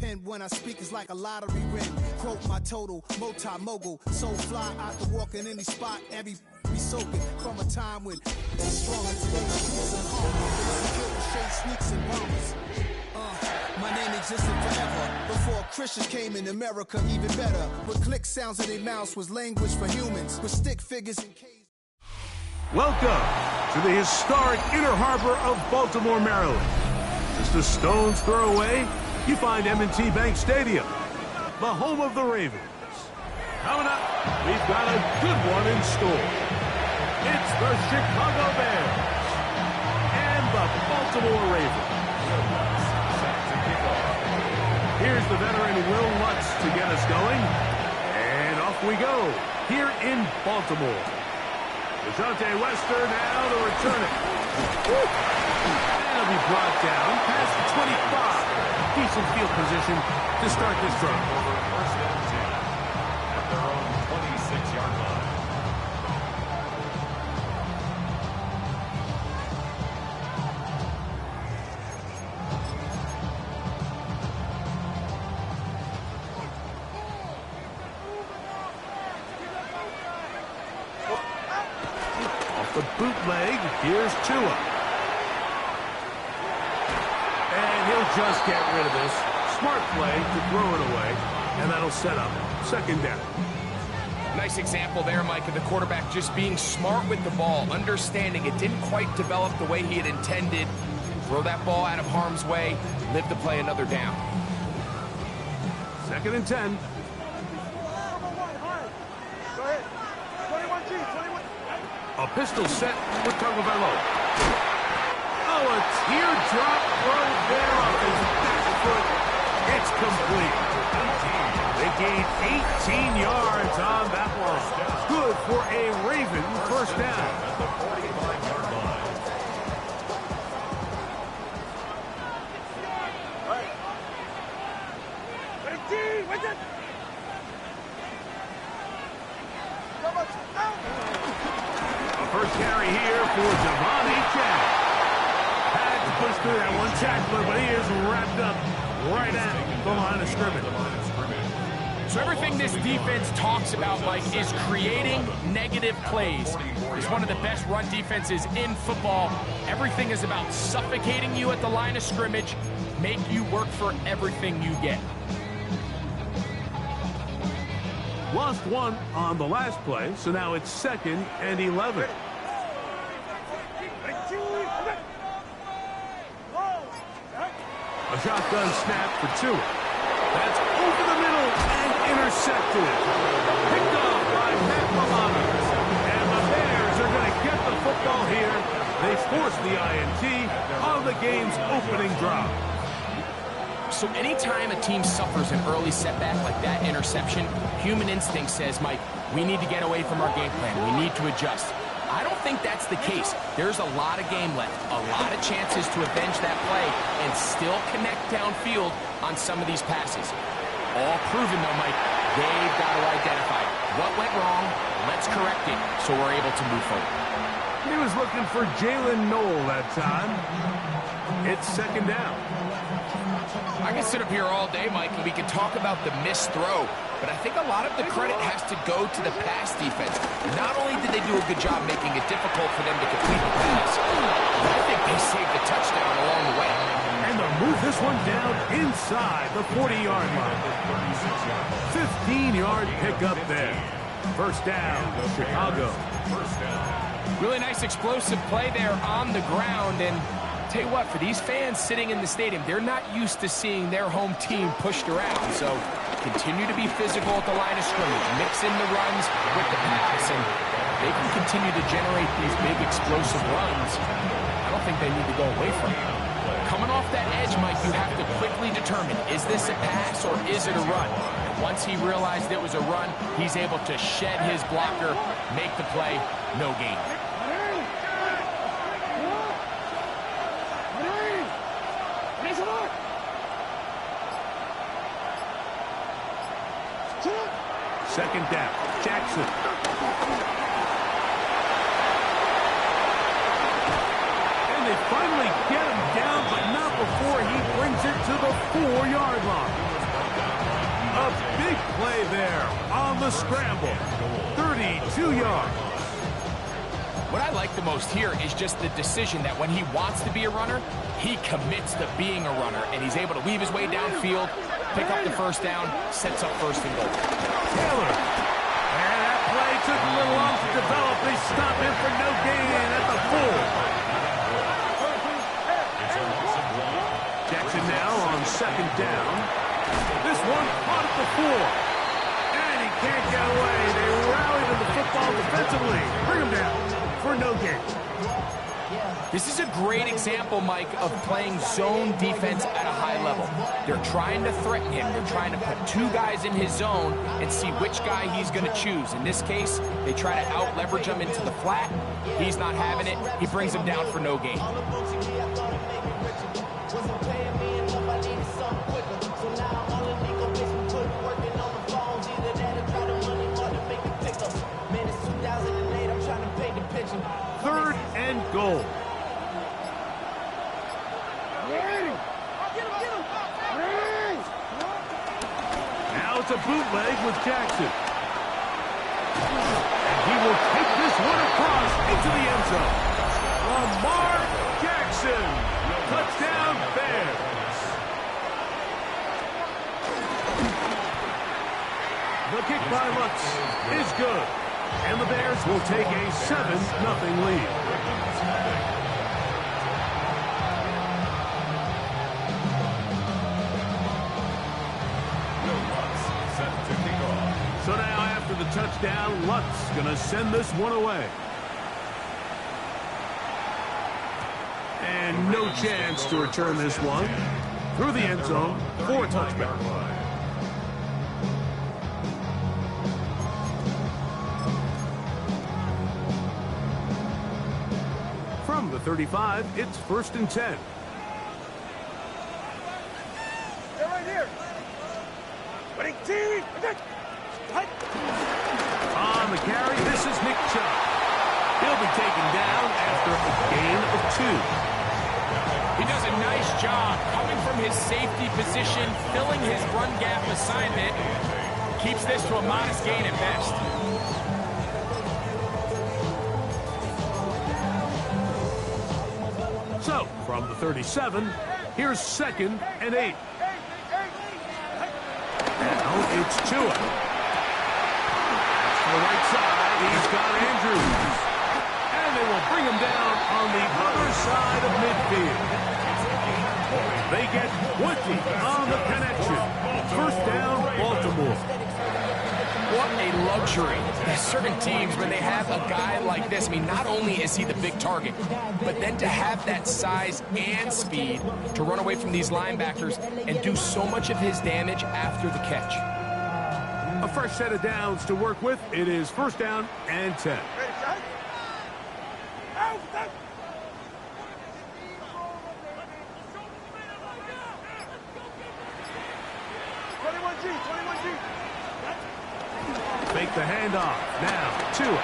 Pen when I speak is like a lottery win. Quote my total, multi-mogul. So fly out to walk in any spot, every be soaking from a time when strong as sneaks and bombers. My name existed forever before Christians came in America, even better. With click sounds in their mouths was language for humans. With stick figures and caves. Welcome to the historic Inner Harbor of Baltimore, Maryland. Just a stone's throw away, you find M&T Bank Stadium, the home of the Ravens. Coming up, we've got a good one in store. It's the Chicago Bears and the Baltimore Ravens. Here's the veteran Will Lutz to get us going. And off we go here in Baltimore. DeJounte Wester now to return it. That'll be brought down past the 25. Decent field position to start this drive. First and 10 at their own 26-yard line. The bootleg, here's Tua. And he'll just get rid of this. Smart play to throw it away, and that'll set up second down. Nice example there, Mike, of the quarterback just being smart with the ball, understanding it didn't quite develop the way he had intended. Throw that ball out of harm's way, live to play another down. Second and 10. A pistol set with Tagovailoa. Oh, a teardrop throw there off his back foot. It's complete. They gained 18 yards on that one. Good for a Raven first down. At the 45-yard line. First carry here for Devon Achane. Had to push through that one tackler, but he is wrapped up right at the line of scrimmage. So everything this defense talks about, Mike, is creating negative plays. It's one of the best run defenses in football. Everything is about suffocating you at the line of scrimmage, make you work for everything you get. Lost one on the last play, so now it's 2nd and 11. A shotgun snap for Tua. That's over the middle and intercepted. Picked off by Matt Milano. And the Bears are going to get the football here. They force the INT on the game's opening drive. So anytime a team suffers an early setback like that interception, human instinct says, Mike, we need to get away from our game plan. We need to adjust. I don't think that's the case. There's a lot of game left, a lot of chances to avenge that play and still connect downfield on some of these passes. All proven, though, Mike, they've got to identify what went wrong, let's correct it so we're able to move forward. He was looking for Jalen Noel that time. It's second down. I can sit up here all day, Mike, and we can talk about the missed throw, but I think a lot of the credit has to go to the pass defense. Not only did they do a good job making it difficult for them to complete the pass, but I think they saved the touchdown along the way. And they'll move this one down inside the 40-yard line. 15-yard pickup there. First down, Chicago. Really nice explosive play there on the ground, and tell you what, for these fans sitting in the stadium, they're not used to seeing their home team pushed around. So continue to be physical at the line of scrimmage, mix in the runs with the pass, and they can continue to generate these big explosive runs. I don't think they need to go away from it. Coming off that edge, Mike, you have to quickly determine, is this a pass or is it a run? And once he realized it was a run, he's able to shed his blocker, make the play, no gain. second down. Jackson. And they finally get him down, but not before he brings it to the 4-yard line. A big play there on the scramble. 32 yards. What I like the most here is just the decision that when he wants to be a runner, he commits to being a runner, and he's able to weave his way downfield, pick up the first down, sets up 1st and goal. Taylor. And that play took a little long to develop. They stop him for no gain at the 4. Jackson now on 2nd down. This one caught at the 4. And he can't get away. They rally to the football defensively. Bring him down for no gain. This is a great example, Mike, of playing zone defense at a high level. They're trying to threaten him. They're trying to put 2 guys in his zone and see which guy he's going to choose. In this case, they try to out-leverage him into the flat. He's not having it. He brings him down for no gain. Third and goal. Now it's a bootleg with Jackson. And he will take this one across into the end zone. Lamar Jackson. Touchdown Bears. The kick by Lutz is good. And the Bears will take a 7-0 lead. So now after the touchdown, Lutz going to send this one away. And no chance to return this one through the end zone for a touchback. From the 35, it's 1st and 10. They're right here. On the carry, this is Nick Chubb. He'll be taken down after a gain of 2. He does a nice job coming from his safety position, filling his run gap assignment. Keeps this to a modest gain at best. So, from the 37, here's 2nd and 8. Now it's Tua. To the right side, he's got Andrews. And they will bring him down on the other side of midfield. They get 20 on the connection. 1st down, Baltimore. What a luxury. There's certain teams, when they have a guy like this, I mean, not only is he the big target, but then to have that size and speed to run away from these linebackers and do so much of his damage after the catch. A fresh set of downs to work with. It is 1st down and 10. Fake the handoff. Now, Tua.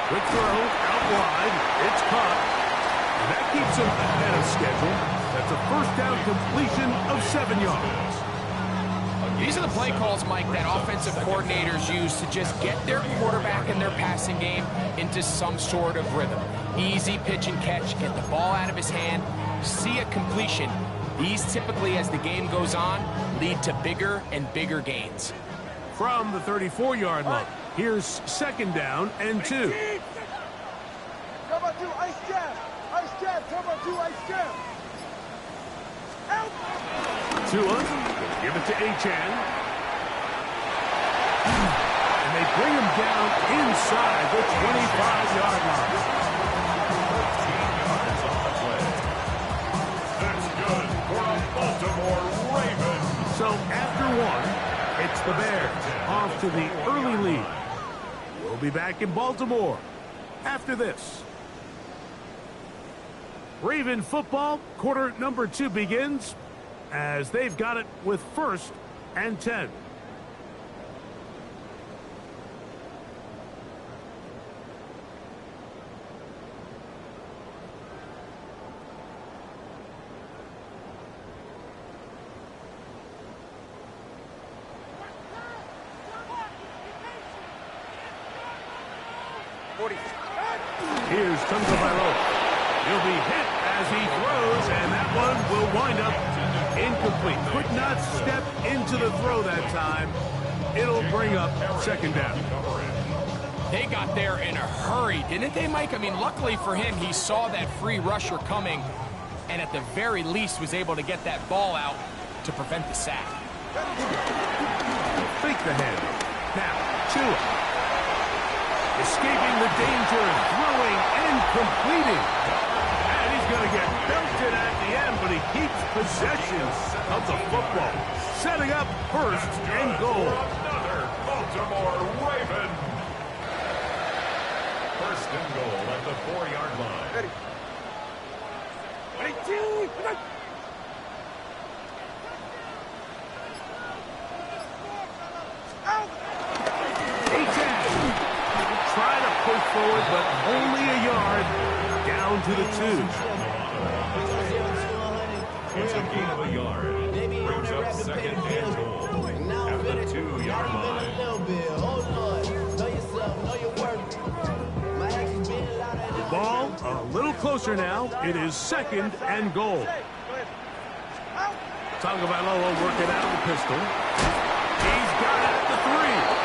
Quick throw, out wide. It's caught. And that keeps him ahead of schedule. That's a 1st down completion of 7 yards. These are the play calls, Mike, that offensive coordinators use to just get their quarterback and their passing game into some sort of rhythm. Easy pitch and catch, get the ball out of his hand, see a completion. These typically, as the game goes on, lead to bigger and bigger gains. From the 34-yard line, here's 2nd down and 2. Cover 2, ice jab. Ice jab, cover 2, ice jab. Out. Tua, give it to Achane. And they bring him down inside the 25-yard line. That's good for a Baltimore Ravens. So after 1, it's the Bears off to the early lead. We'll be back in Baltimore after this. Raven football, quarter number 2 begins as they've got it with 1st and 10. Here's Tagovailoa. He'll be hit as he throws, and that one will wind up incomplete. Could not step into the throw that time. It'll bring up second down. They got there in a hurry, didn't they, Mike? I mean, luckily for him, he saw that free rusher coming, and at the very least was able to get that ball out to prevent the sack. Fake the handoff. Now, Tua. Escaping the danger, throwing and completing. And he's going to get belted at the end, but he keeps possession of the football. Setting up first and goal. Another Baltimore Raven. First and goal at the 4-yard line. Try to push forward, but only a yard down to the 2. It's a gain of a yard. Brings up second and goal at the 2-yard line. Ball a little closer now. It is second and goal. Tagovailoa working out the pistol. He's got it at the 3.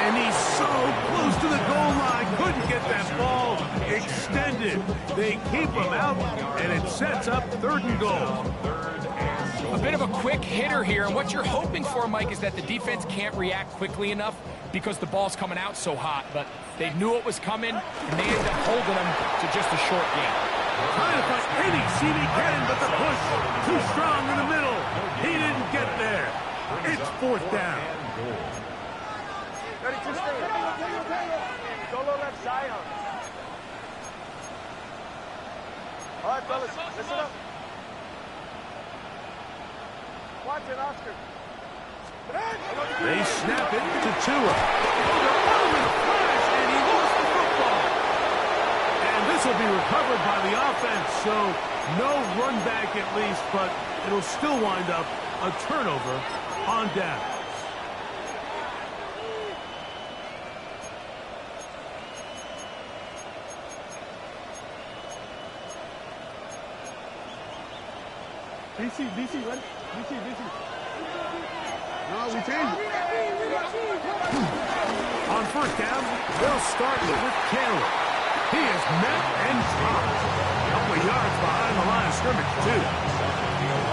And he's so close to the goal line. Couldn't get that ball extended. They keep him out, and it sets up third and goal. A bit of a quick hitter here, and what you're hoping for, Mike, is that the defense can't react quickly enough because the ball's coming out so hot. But they knew it was coming, and they ended up holding them to just a short game. Trying to find any seam he can, but the push too strong in the middle. He didn't get there. It's fourth down. Ready to stay. Solo left Zion. All right, fellas, listen up. Watch it, Oscar. They snap it to Tua. And he lost the football. And this will be recovered by the offense, so no run back at least, but it'll still wind up a turnover on down. DC, what? DC. No, we changed it. On first down, they'll start with Carroll. He is met and dropped. A couple of yards behind the line of scrimmage, too.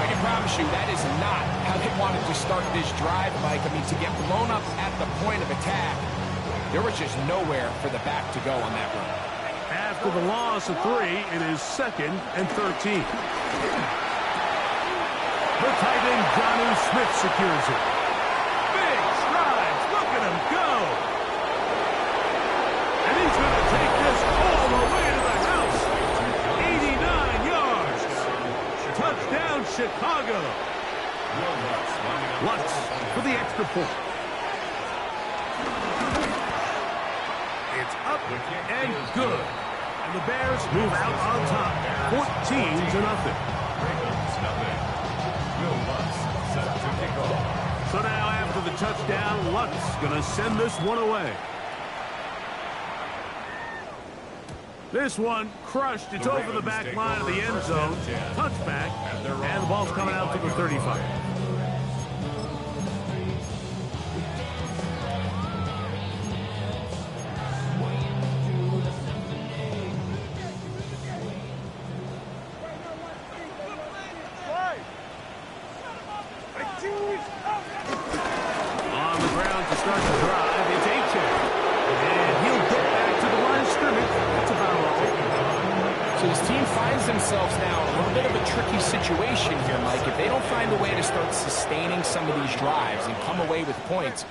I can promise you that is not how they wanted to start this drive, Mike. I mean, to get blown up at the point of attack, there was just nowhere for the back to go on that run. After the loss of 3, it is second and 13. The tight end, Jonnu Smith, secures it. Big strides. Look at him go. And he's going to take this all the way to the house. 89 yards. Touchdown, Chicago. Lutz for the extra point. It's up and good. And the Bears move out on top. 14-0. So now after the touchdown, Lutz going to send this one away. This one crushed. It's over the back line of the end zone. Touchback. And the ball's coming out to the 35. Themselves now in a little bit of a tricky situation here, Mike. If they don't find a way to start sustaining some of these drives and come away with points,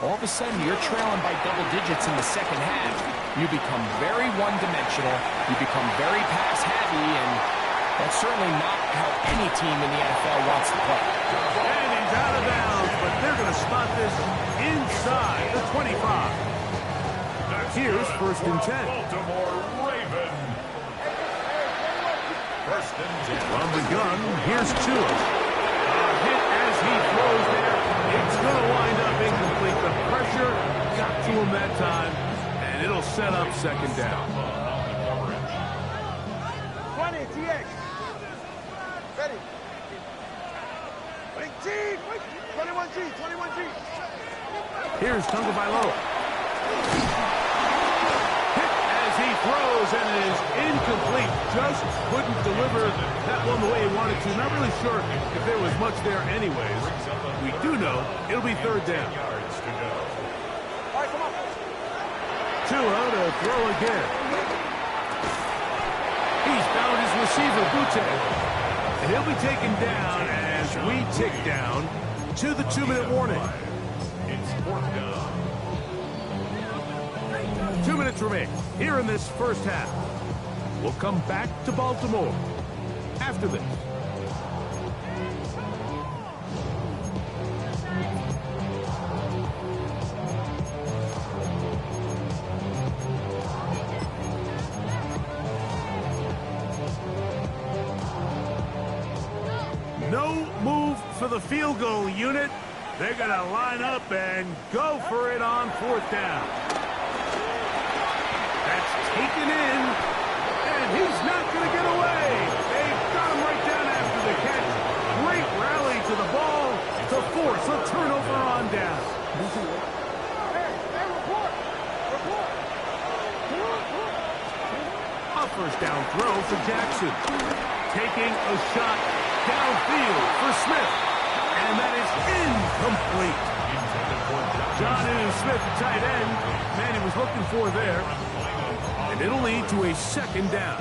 all of a sudden you're trailing by double digits in the second half. You become very one-dimensional. You become very pass-heavy, and that's certainly not how any team in the NFL wants to play. And he's out of bounds, but they're going to spot this inside the 25. Here's first and 10. Baltimore Raven. First and 10. From the gun, here's Tua. A hit as he throws there. It's going to wind up incomplete. The pressure got to him that time, and And it'll set up second down. 20, TX. Ready. 21G, 21G. Here's Tagovailoa. Hit as he throws, and it is incomplete. Just couldn't deliver that one the way he wanted to. Not really sure if there was much there anyways. We do know it'll be third down. All right, come on. Tua to throw again. He's found his receiver, Butte. And he'll be taken down as we tick down to the 2-minute warning. It's fourth down. 2 minutes remain here in this first half. We'll come back to Baltimore after this. No move for the field goal unit. They're going to line up and go for it on fourth down. That's taken in, and he's not going to get away. They've got him right down after the catch. Great rally to the ball to force a turnover on down. A first down throw for Jackson. Taking a shot downfield for Smith. And that is incomplete. Jonnu Smith, tight end. Man, he was looking for there. And it'll lead to a second down.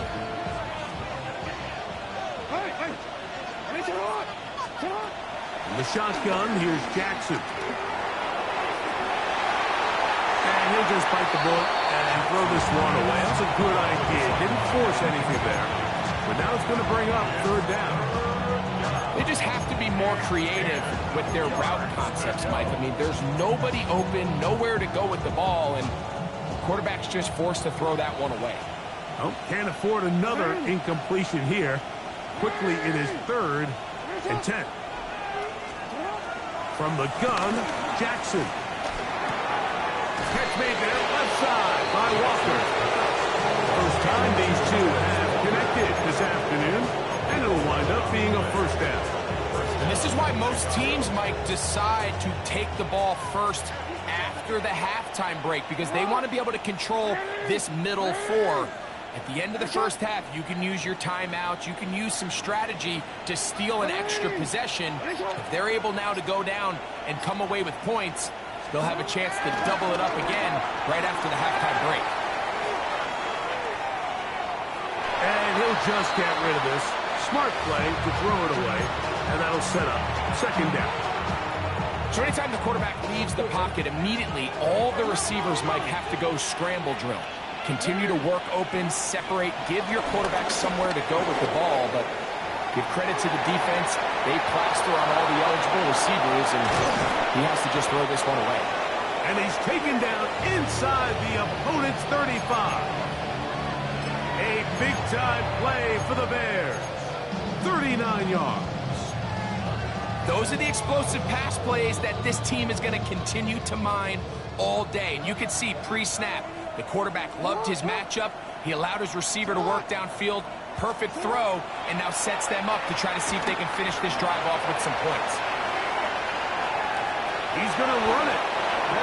In the shotgun, here's Jackson. And he'll just bite the bullet and throw this one away. That's a good idea. Didn't force anything there. But now it's going to bring up third down. They just have to be more creative with their route concepts, Mike. I mean, there's nobody open, nowhere to go with the ball, and the quarterback's just forced to throw that one away. Oh, can't afford another incompletion here. Quickly, it is 3rd and 10. From the gun, Jackson. Catch made there, left side by Walker. First time these two have connected this afternoon, and it'll wind up being a first down. And this is why most teams might decide to take the ball first after the halftime break, because they want to be able to control this middle four. At the end of the first half, you can use your timeouts. You can use some strategy to steal an extra possession. If they're able now to go down and come away with points, they'll have a chance to double it up again right after the halftime break. And he'll just get rid of this. Smart play to throw it away, and that'll set up second down. So anytime the quarterback leaves the pocket, immediately all the receivers might have to go scramble drill. Continue to work open, separate, give your quarterback somewhere to go with the ball, but give credit to the defense. They plaster on all the eligible receivers, and he has to just throw this one away. And he's taken down inside the opponent's 35. A big-time play for the Bears. 39 yards. Those are the explosive pass plays that this team is going to continue to mine all day. And you can see pre-snap, the quarterback loved his matchup. He allowed his receiver to work downfield. Perfect throw, and now sets them up to try to see if they can finish this drive off with some points. He's going to run it.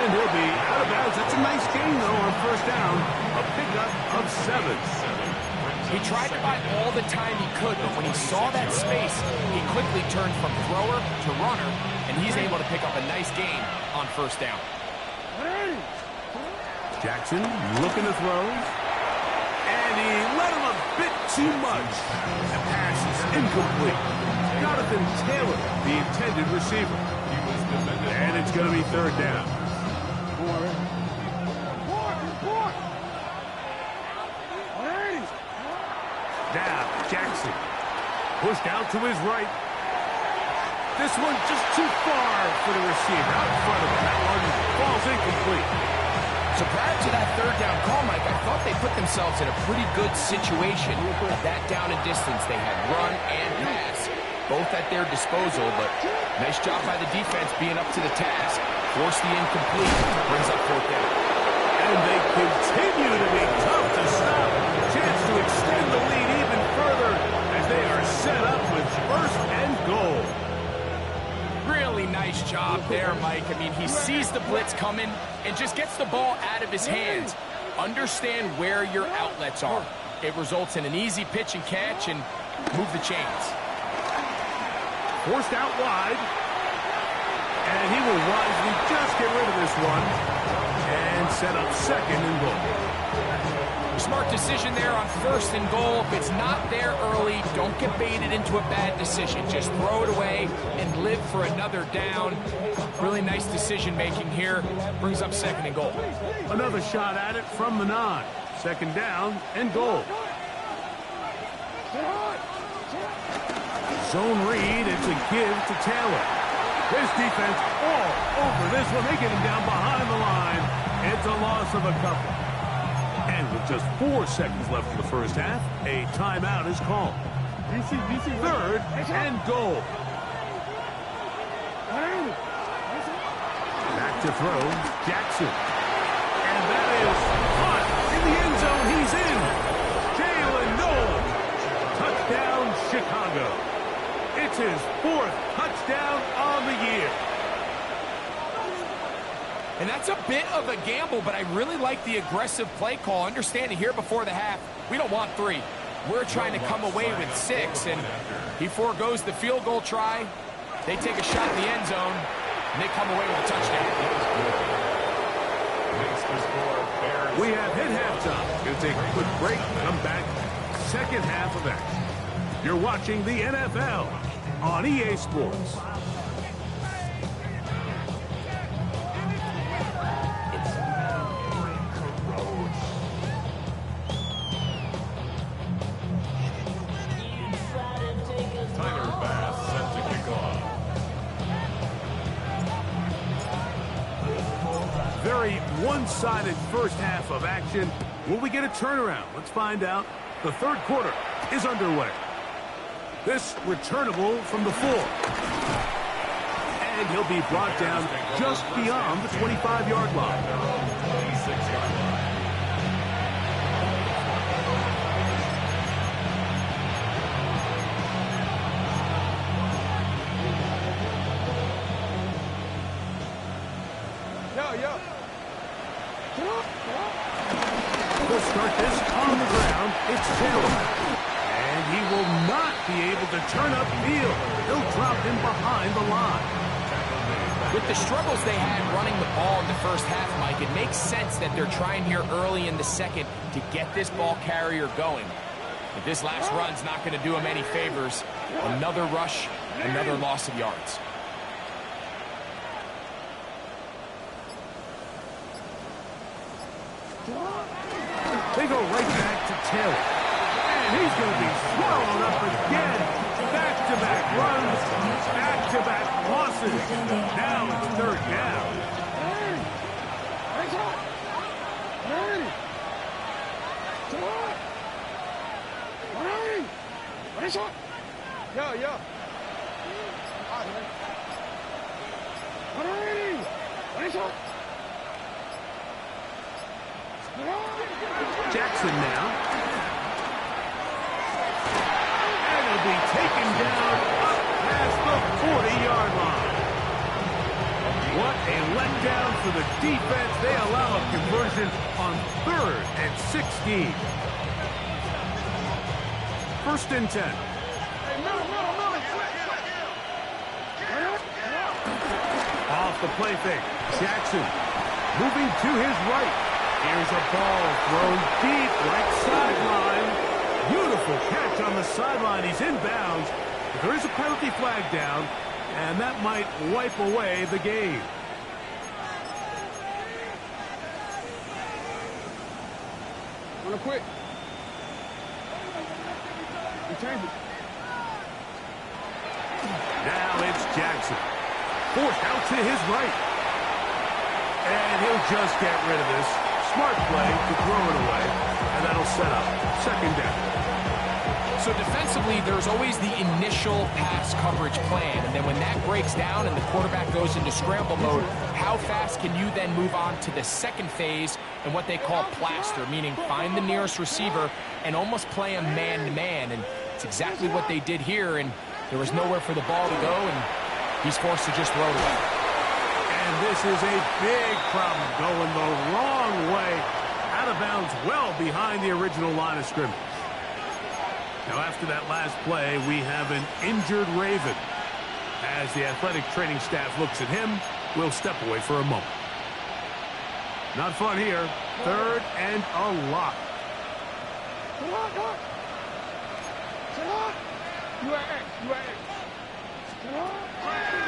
And he'll be out of bounds. That's a nice gain, though, on first down. A pickup of 7. He tried to buy all the time he could, but when he saw that space, he quickly turned from thrower to runner, and he's able to pick up a nice gain on first down. Jackson looking to throw. And he let him a bit too much. The pass is incomplete. Jonathan Taylor, the intended receiver. And it's going to be third down. Now, Jackson pushed out to his right. This one just too far for the receiver. Out in front of him. That one falls incomplete. So prior to that third down call, Mike, I thought they put themselves in a pretty good situation at that down and distance. They had run and pass, both at their disposal, but nice job by the defense being up to the task. Force the incomplete, brings up fourth down. And And they continue to be tough to stop. Chance to extend the lead even further as they are set up with first and goal. Really nice job there, Mike. I mean, he sees the blitz coming and just gets the ball out of his hands. Understand where your outlets are. It results in an easy pitch and catch and move the chains. Forced out wide. And he will wisely just get rid of this one. And set up second and goal. Smart decision there on first and goal. If it's not there early, don't get baited into a bad decision. Just throw it away and live for another down. Really nice decision-making here. Brings up second and goal. Another shot at it from the 9. Second down and goal. Zone read. It's a give to Taylor. His defense all over this one. They get him down behind the line. It's a loss of a couple. And with just 4 seconds left in the first half, a timeout is called. Third and goal. Back to throw, Jackson. And that is caught in the end zone. He's in. Jalen Noel. Touchdown, Chicago. It's his 4th touchdown on the year. And that's a bit of a gamble, but I really like the aggressive play call. Understanding here before the half, we don't want 3. We're trying to come away with 6, and he forgoes the field goal try. They take a shot in the end zone, and they come away with a touchdown. We have hit halftime. Going to take a quick break, come back, second half of action. You're watching the NFL on EA Sports. Very one-sided first half of action. Will we get a turnaround? Let's find out. The third quarter is underway. This returnable from the 4. And he'll be brought down just beyond the 25-yard line. 26-yard line. We'll start this on the ground. It's Taylor. And he will not be able to turn upfield. He'll drop him behind the line. With the struggles they had running the ball in the first half, Mike, it makes sense that they're trying here early in the second to get this ball carrier going. But this last run's not going to do him any favors. Another rush, another loss of yards. They go right back to Taylor. And he's going to be swallowed up again. Back-to-back runs, back-to-back losses. Now it's third down. Jackson now. And he'll be taken down up past the 40-yard line. What a letdown for the defense. They allow a conversion on 3rd and 16. First and 10. Off the play fake. Jackson moving to his right. Here's a ball thrown deep right sideline. Beautiful catch on the sideline. He's inbounds. But there is a penalty flag down, and that might wipe away the game. Wanna quit? Now it's Jackson. Forced out to his right. And he'll just get rid of this. Smart play to throw it away. And that'll set up second down. So defensively, there's always the initial pass coverage plan. And then when that breaks down and the quarterback goes into scramble mode, how fast can you then move on to the second phase in what they call plaster, meaning find the nearest receiver and almost play him man-to-man. And it's exactly what they did here, and there was nowhere for the ball to go, and he's forced to just throw it away. And this is a big problem, going the wrong way, out of bounds well behind the original line of scrimmage. Now, after that last play, we have an injured Raven. As the athletic training staff looks at him, we'll step away for a moment. Not fun here. 3rd and a lot.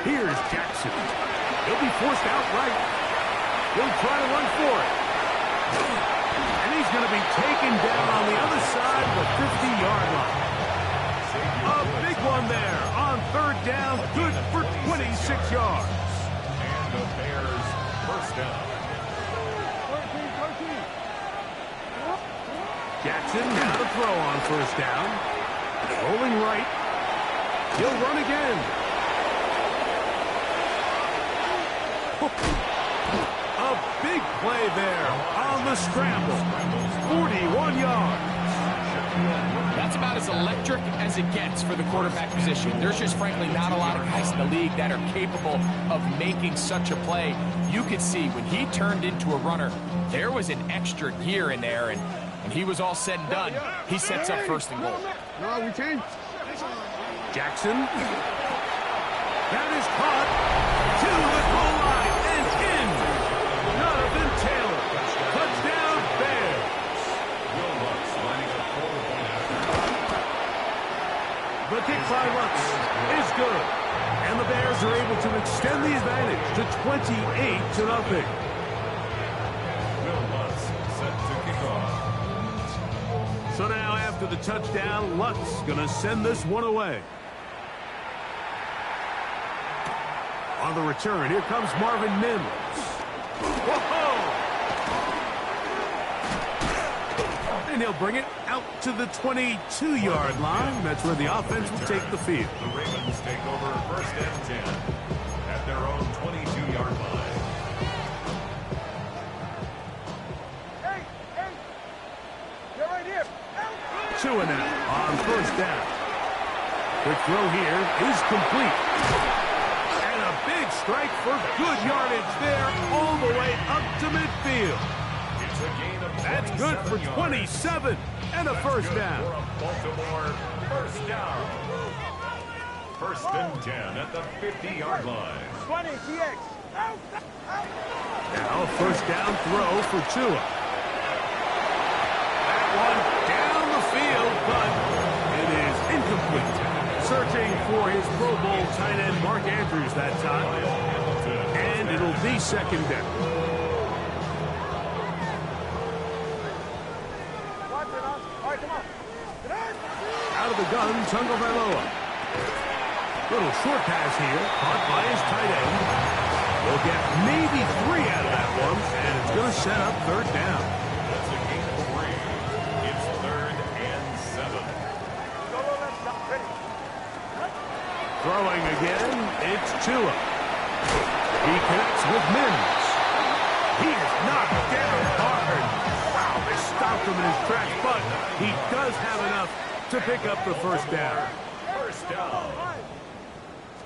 Here's Jackson. He'll be forced out right. He'll try to run for it. And he's going to be taken down on the other side of the 50-yard line. A big one there on 3rd down. Good for 26 yards. And the Bears first down. Jackson now to throw on 1st down. Rolling right. He'll run again. A big play there on the scramble. 41 yards. That's about as electric as it gets for the quarterback position. There's just frankly not a lot of guys in the league that are capable of making such a play. You could see when he turned into a runner, there was an extra gear in there, and when he was all said and done, he sets up 1st and goal. No, we change. Jackson. That is caught to the goal line and in. Jonathan Taylor. Touchdown, Bears. Will Lutz lining up for the point after. The kick by Lutz is good. And the Bears are able to extend the advantage to 28-0. Will Lutz set to kick off. So now after the touchdown, Lutz going to send this one away. On the return, here comes Marvin Mims. Whoa! And he'll bring it out to the 22-yard line. That's where the offense will take the field. The Ravens take over 1st and 10 at their own 22-yard line. Hey! Get right here! 2 and out on 1st down. Quick throw here is complete. And a big strike for good yardage there all the way up to midfield. It's a gain of That's good for 27 and a 1st down. For a Baltimore 1st down. 1st and 10 at the 50-yard line. 20, TX. Out! Now 1st down throw for Tua. That one down the field, but it is incomplete. Searching for his Pro Bowl tight end Mark Andrews that time. And it'll be 2nd down. All right, come on. Out of the gun, Tunga Vailoa. Little short pass here, caught by his tight end. We'll get maybe 3 out of that one, and it's going to set up 3rd down. That's a gain of 3. It's 3rd and 7. Throwing again, it's Tua. He connects with Mims. He is knocked down hard. Wow, they stopped him in his tracks, but he does have enough to pick up the 1st down. 1st down.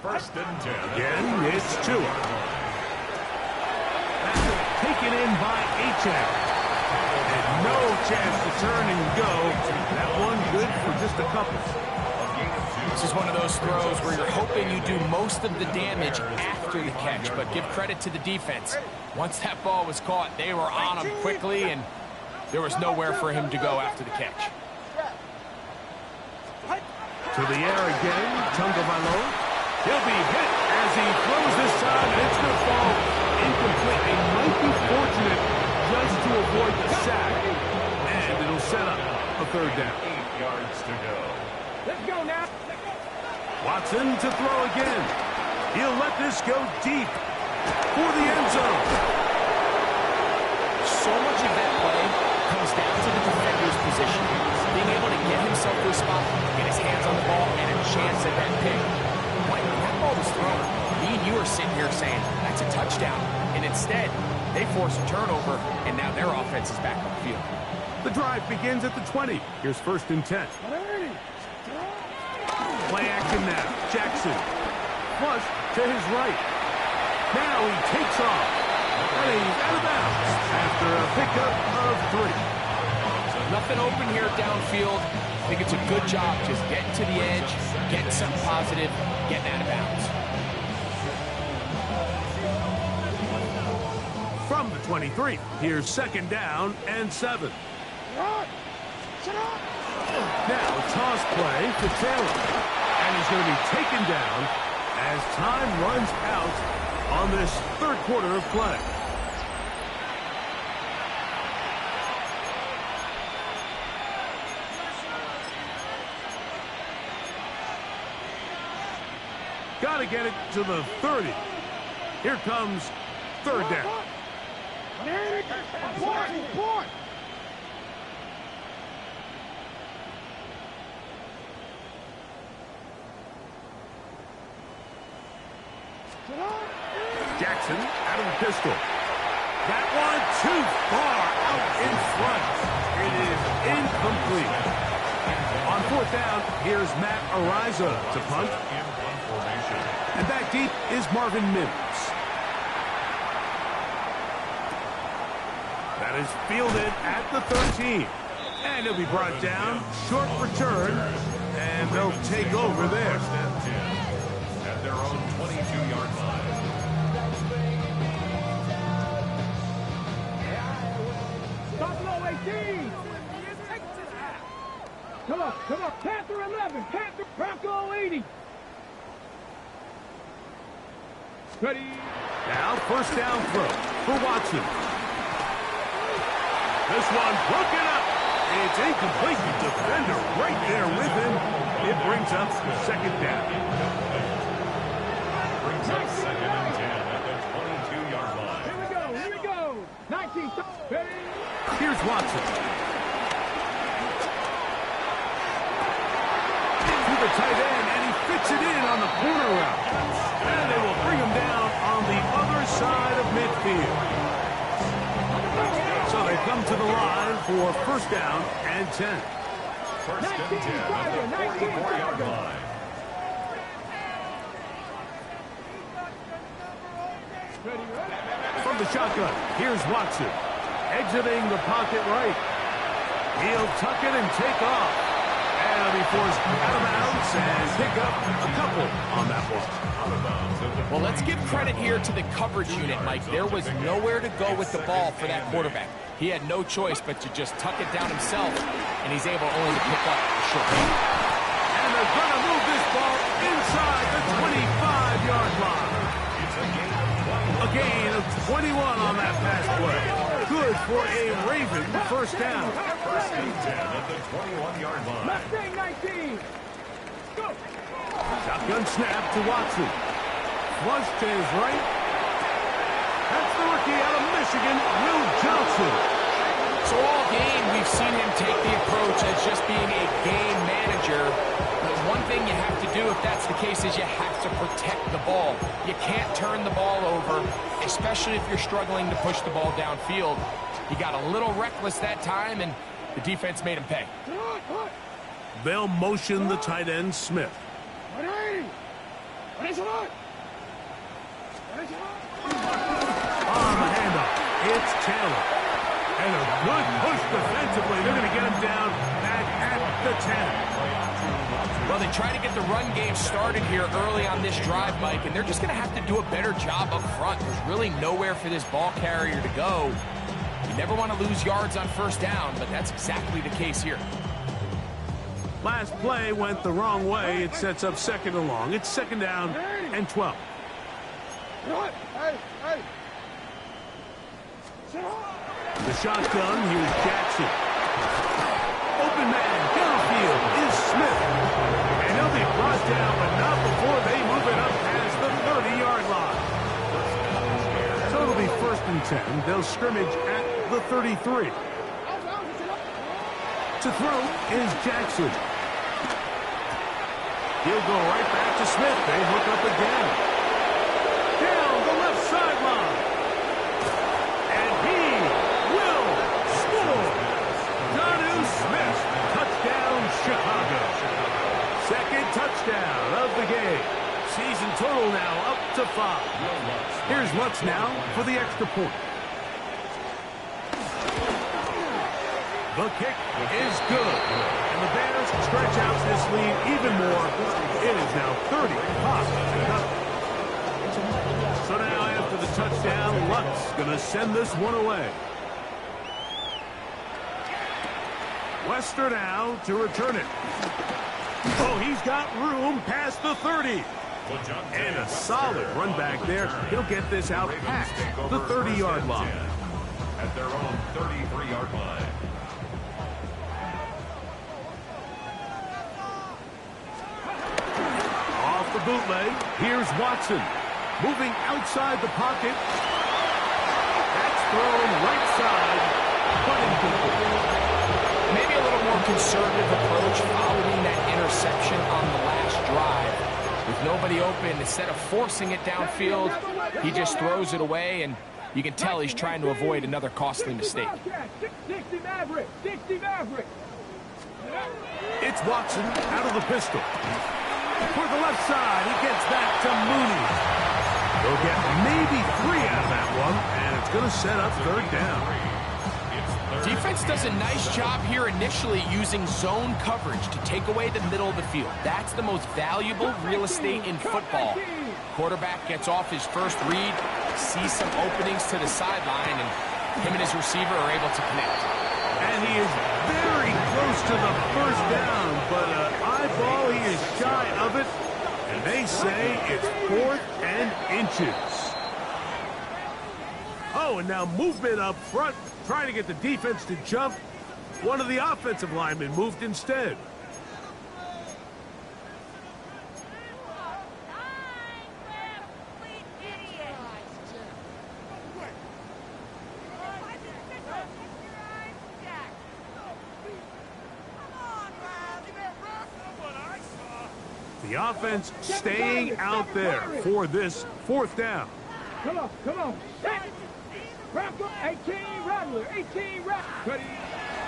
1st and 10. Again, it's Tua. That's taken in by Achane. And no chance to turn and go. That one good for just a couple. This is one of those throws where you're hoping you do most of the damage after the catch, but give credit to the defense. Once that ball was caught, they were on him quickly, and there was nowhere for him to go after the catch. To the air again, Tunga Vailoa. He'll be hit as he throws this time, and it's going to fall incomplete. They might be fortunate just to avoid the sack, and it'll set up a 3rd down. 8 yards to go. Let's go now. Watson to throw again. He'll let this go deep for the end zone. So much of that play comes down to the defender's position. Being able to get himself to a spot, get his hands on the ball, and a chance at that pick. When that ball was thrown, me and you are sitting here saying, that's a touchdown. And instead, They force a turnover, and now their offense is back on the field. The drive begins at the 20. Here's 1st and 10. Play action now. Jackson. Flush to his right. Now he takes off. And he's out of bounds after a pickup of 3. So nothing open here downfield. I think it's a good job just getting to the edge, getting something positive, getting out of bounds. From the 23, here's 2nd down and 7. Now toss play to Taylor. And he's going to be taken down as time runs out on this 3rd quarter of play. Got to get it to the 30. Here comes 3rd down. Jackson out of the pistol. That one too far out in front. It is incomplete. On 4th down, here's Matt Araiza to punt. And back deep is Marvin Mims. That is fielded at the 13. And he'll be brought down. Short return. And they'll take over there. At their own 22-yard line. Come on, Panther 11, Panther Bronco 80. Ready. Now 1st down throw for Watson. This one broken up. It's incomplete. The defender right there with him. It brings up 2nd down. Brings up 2nd and 10 at the 22-yard line. Here we go. 19. Ready. Here's Watson. The tight end, and he fits it in on the corner route. And they will bring him down on the other side of midfield. So they come to the line for 1st down and 10. 1st and 10 at the 44-yard line. From the shotgun, here's Watson. Exiting the pocket right. He'll tuck it and take off. And he'll be forced out of bounds and pick up a couple on that one. Well, let's give credit here to the coverage unit, Mike. There was nowhere to go with the ball for that quarterback. He had no choice but to just tuck it down himself, and he's able only to pick up a short gain. And they're going to move this ball inside the 25-yard line. A gain of 21 on that pass play. Good for a Raven 1st down. 1st and 10 at the 21-yard line. Mustang 19. Go. Shotgun snap to Watson. Flush to his right. That's the rookie out of Michigan, Will Johnson. So all game, we've seen him take the approach as just being a game manager. But one thing you have to do if that's the case is you have to protect the ball. You can't turn the ball over, especially if you're struggling to push the ball downfield. He got a little reckless that time, and the defense made him pay. They'll motion the tight end, Smith. On the handoff, it's Taylor. And a good push defensively. They're going to get him down back at the 10. Well, they try to get the run game started here early on this drive, Mike, and they're just going to have to do a better job up front. There's really nowhere for this ball carrier to go. You never want to lose yards on 1st down, but that's exactly the case here. Last play went the wrong way. It sets up 2nd and long. It's 2nd down and 12. The shotgun, here's Jackson. Open man, downfield is Smith. And he'll be brought down, but not before they move it up past the 30-yard line. So it'll be 1st and 10. They'll scrimmage at the 33. To throw is Jackson. He'll go right back to Smith. They hook up again. Down the left sideline. to 5. Here's Lutz now for the extra point. The kick is good. And the Bears stretch out this lead even more. It is now 35-0. So now after the touchdown, Lutz going to send this one away. Wester now to return it. Oh, he's got room past the 30. And a solid run back there. He'll get this out past the 30-yard line. At their own 33-yard line. Off the bootleg, here's Watson. Moving outside the pocket. That's thrown right side, but incomplete. Maybe a little more conservative approach following that interception on the last drive. With nobody open, instead of forcing it downfield, he just throws it away, and you can tell he's trying to avoid another costly mistake. It's Watson out of the pistol. For the left side, he gets back to Mooney. They'll get maybe 3 out of that one, and it's going to set up 3rd down. Defense does a nice job here initially using zone coverage to take away the middle of the field. That's the most valuable real estate in football. Quarterback gets off his first read, sees some openings to the sideline, and him and his receiver are able to connect. And he is very close to the 1st down, but eyeball, he is shy of it. And they say it's 4th and inches. Oh, and now movement up front, trying to get the defense to jump. One of the offensive linemen moved instead. The offense staying out there for this 4th down. Come on. Rattler, 18, Rattler, 18, Rattler.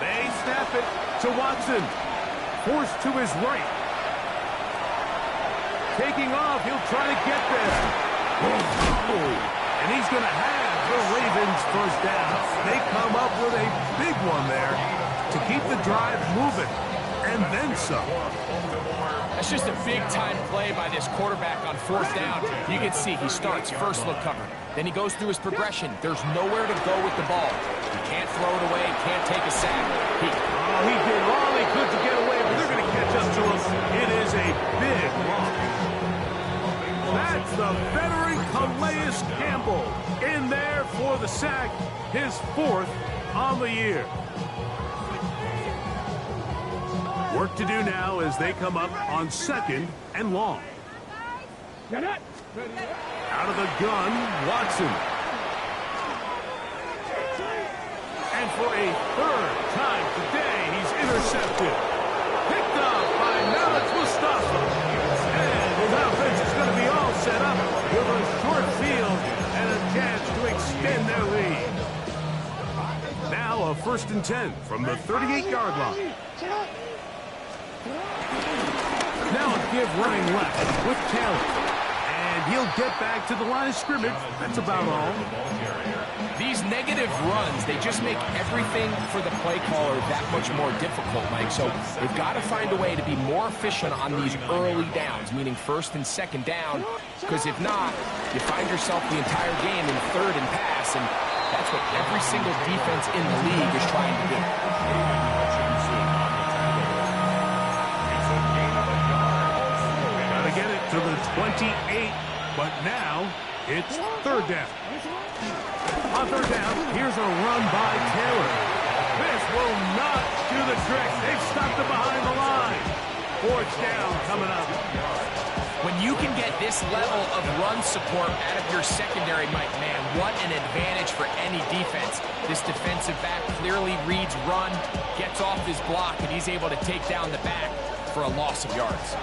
They snap it to Watson. Forced to his right. Taking off, he'll try to get there. And he's going to have the Ravens 1st down. They come up with a big one there to keep the drive moving. And then some. That's just a big-time play by this quarterback on 4th down. You can see he starts first look cover. Then he goes through his progression. There's nowhere to go with the ball. He can't throw it away, can't take a sack. He did all he could to get away, but they're going to catch up to him. It is a big loss. That's the veteran Calais Campbell in there for the sack, his 4th on the year. Work to do now as they come up on 2nd and long. Out of the gun, Watson. And for a 3rd time today, he's intercepted. Picked up by Malik Mustafa. And his offense is going to be all set up with a short field and a chance to extend their lead. Now a 1st and 10 from the 38-yard line. Now a give running left with Taylor. And he'll get back to the line of scrimmage. That's about all. These negative runs, they just make everything for the play caller that much more difficult, Mike. So they've got to find a way to be more efficient on these early downs, meaning 1st and 2nd down, because if not, you find yourself the entire game in 3rd and pass, and that's what every single defense in the league is trying to do. Got to get it to the 28, but now it's 3rd down. On 3rd down, here's a run by Taylor. This will not do the trick. They've stopped him behind the line. 4th down coming up. When you can get this level of run support out of your secondary, Mike, man, what an advantage for any defense. This defensive back clearly reads run, gets off his block, and he's able to take down the back for a loss of yards.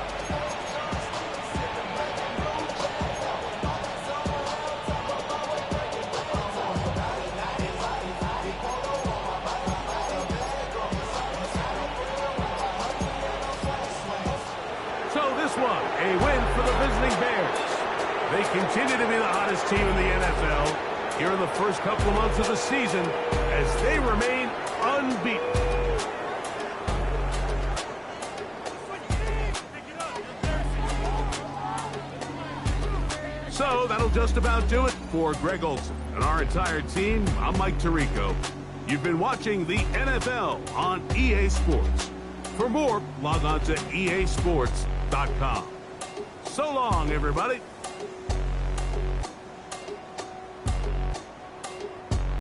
A win for the visiting Bears. They continue to be the hottest team in the NFL here in the first couple of months of the season as they remain unbeaten. So that'll just about do it for Greg Olsen and our entire team. I'm Mike Tirico. You've been watching the NFL on EA Sports. For more, log on to easports.com. So long, everybody.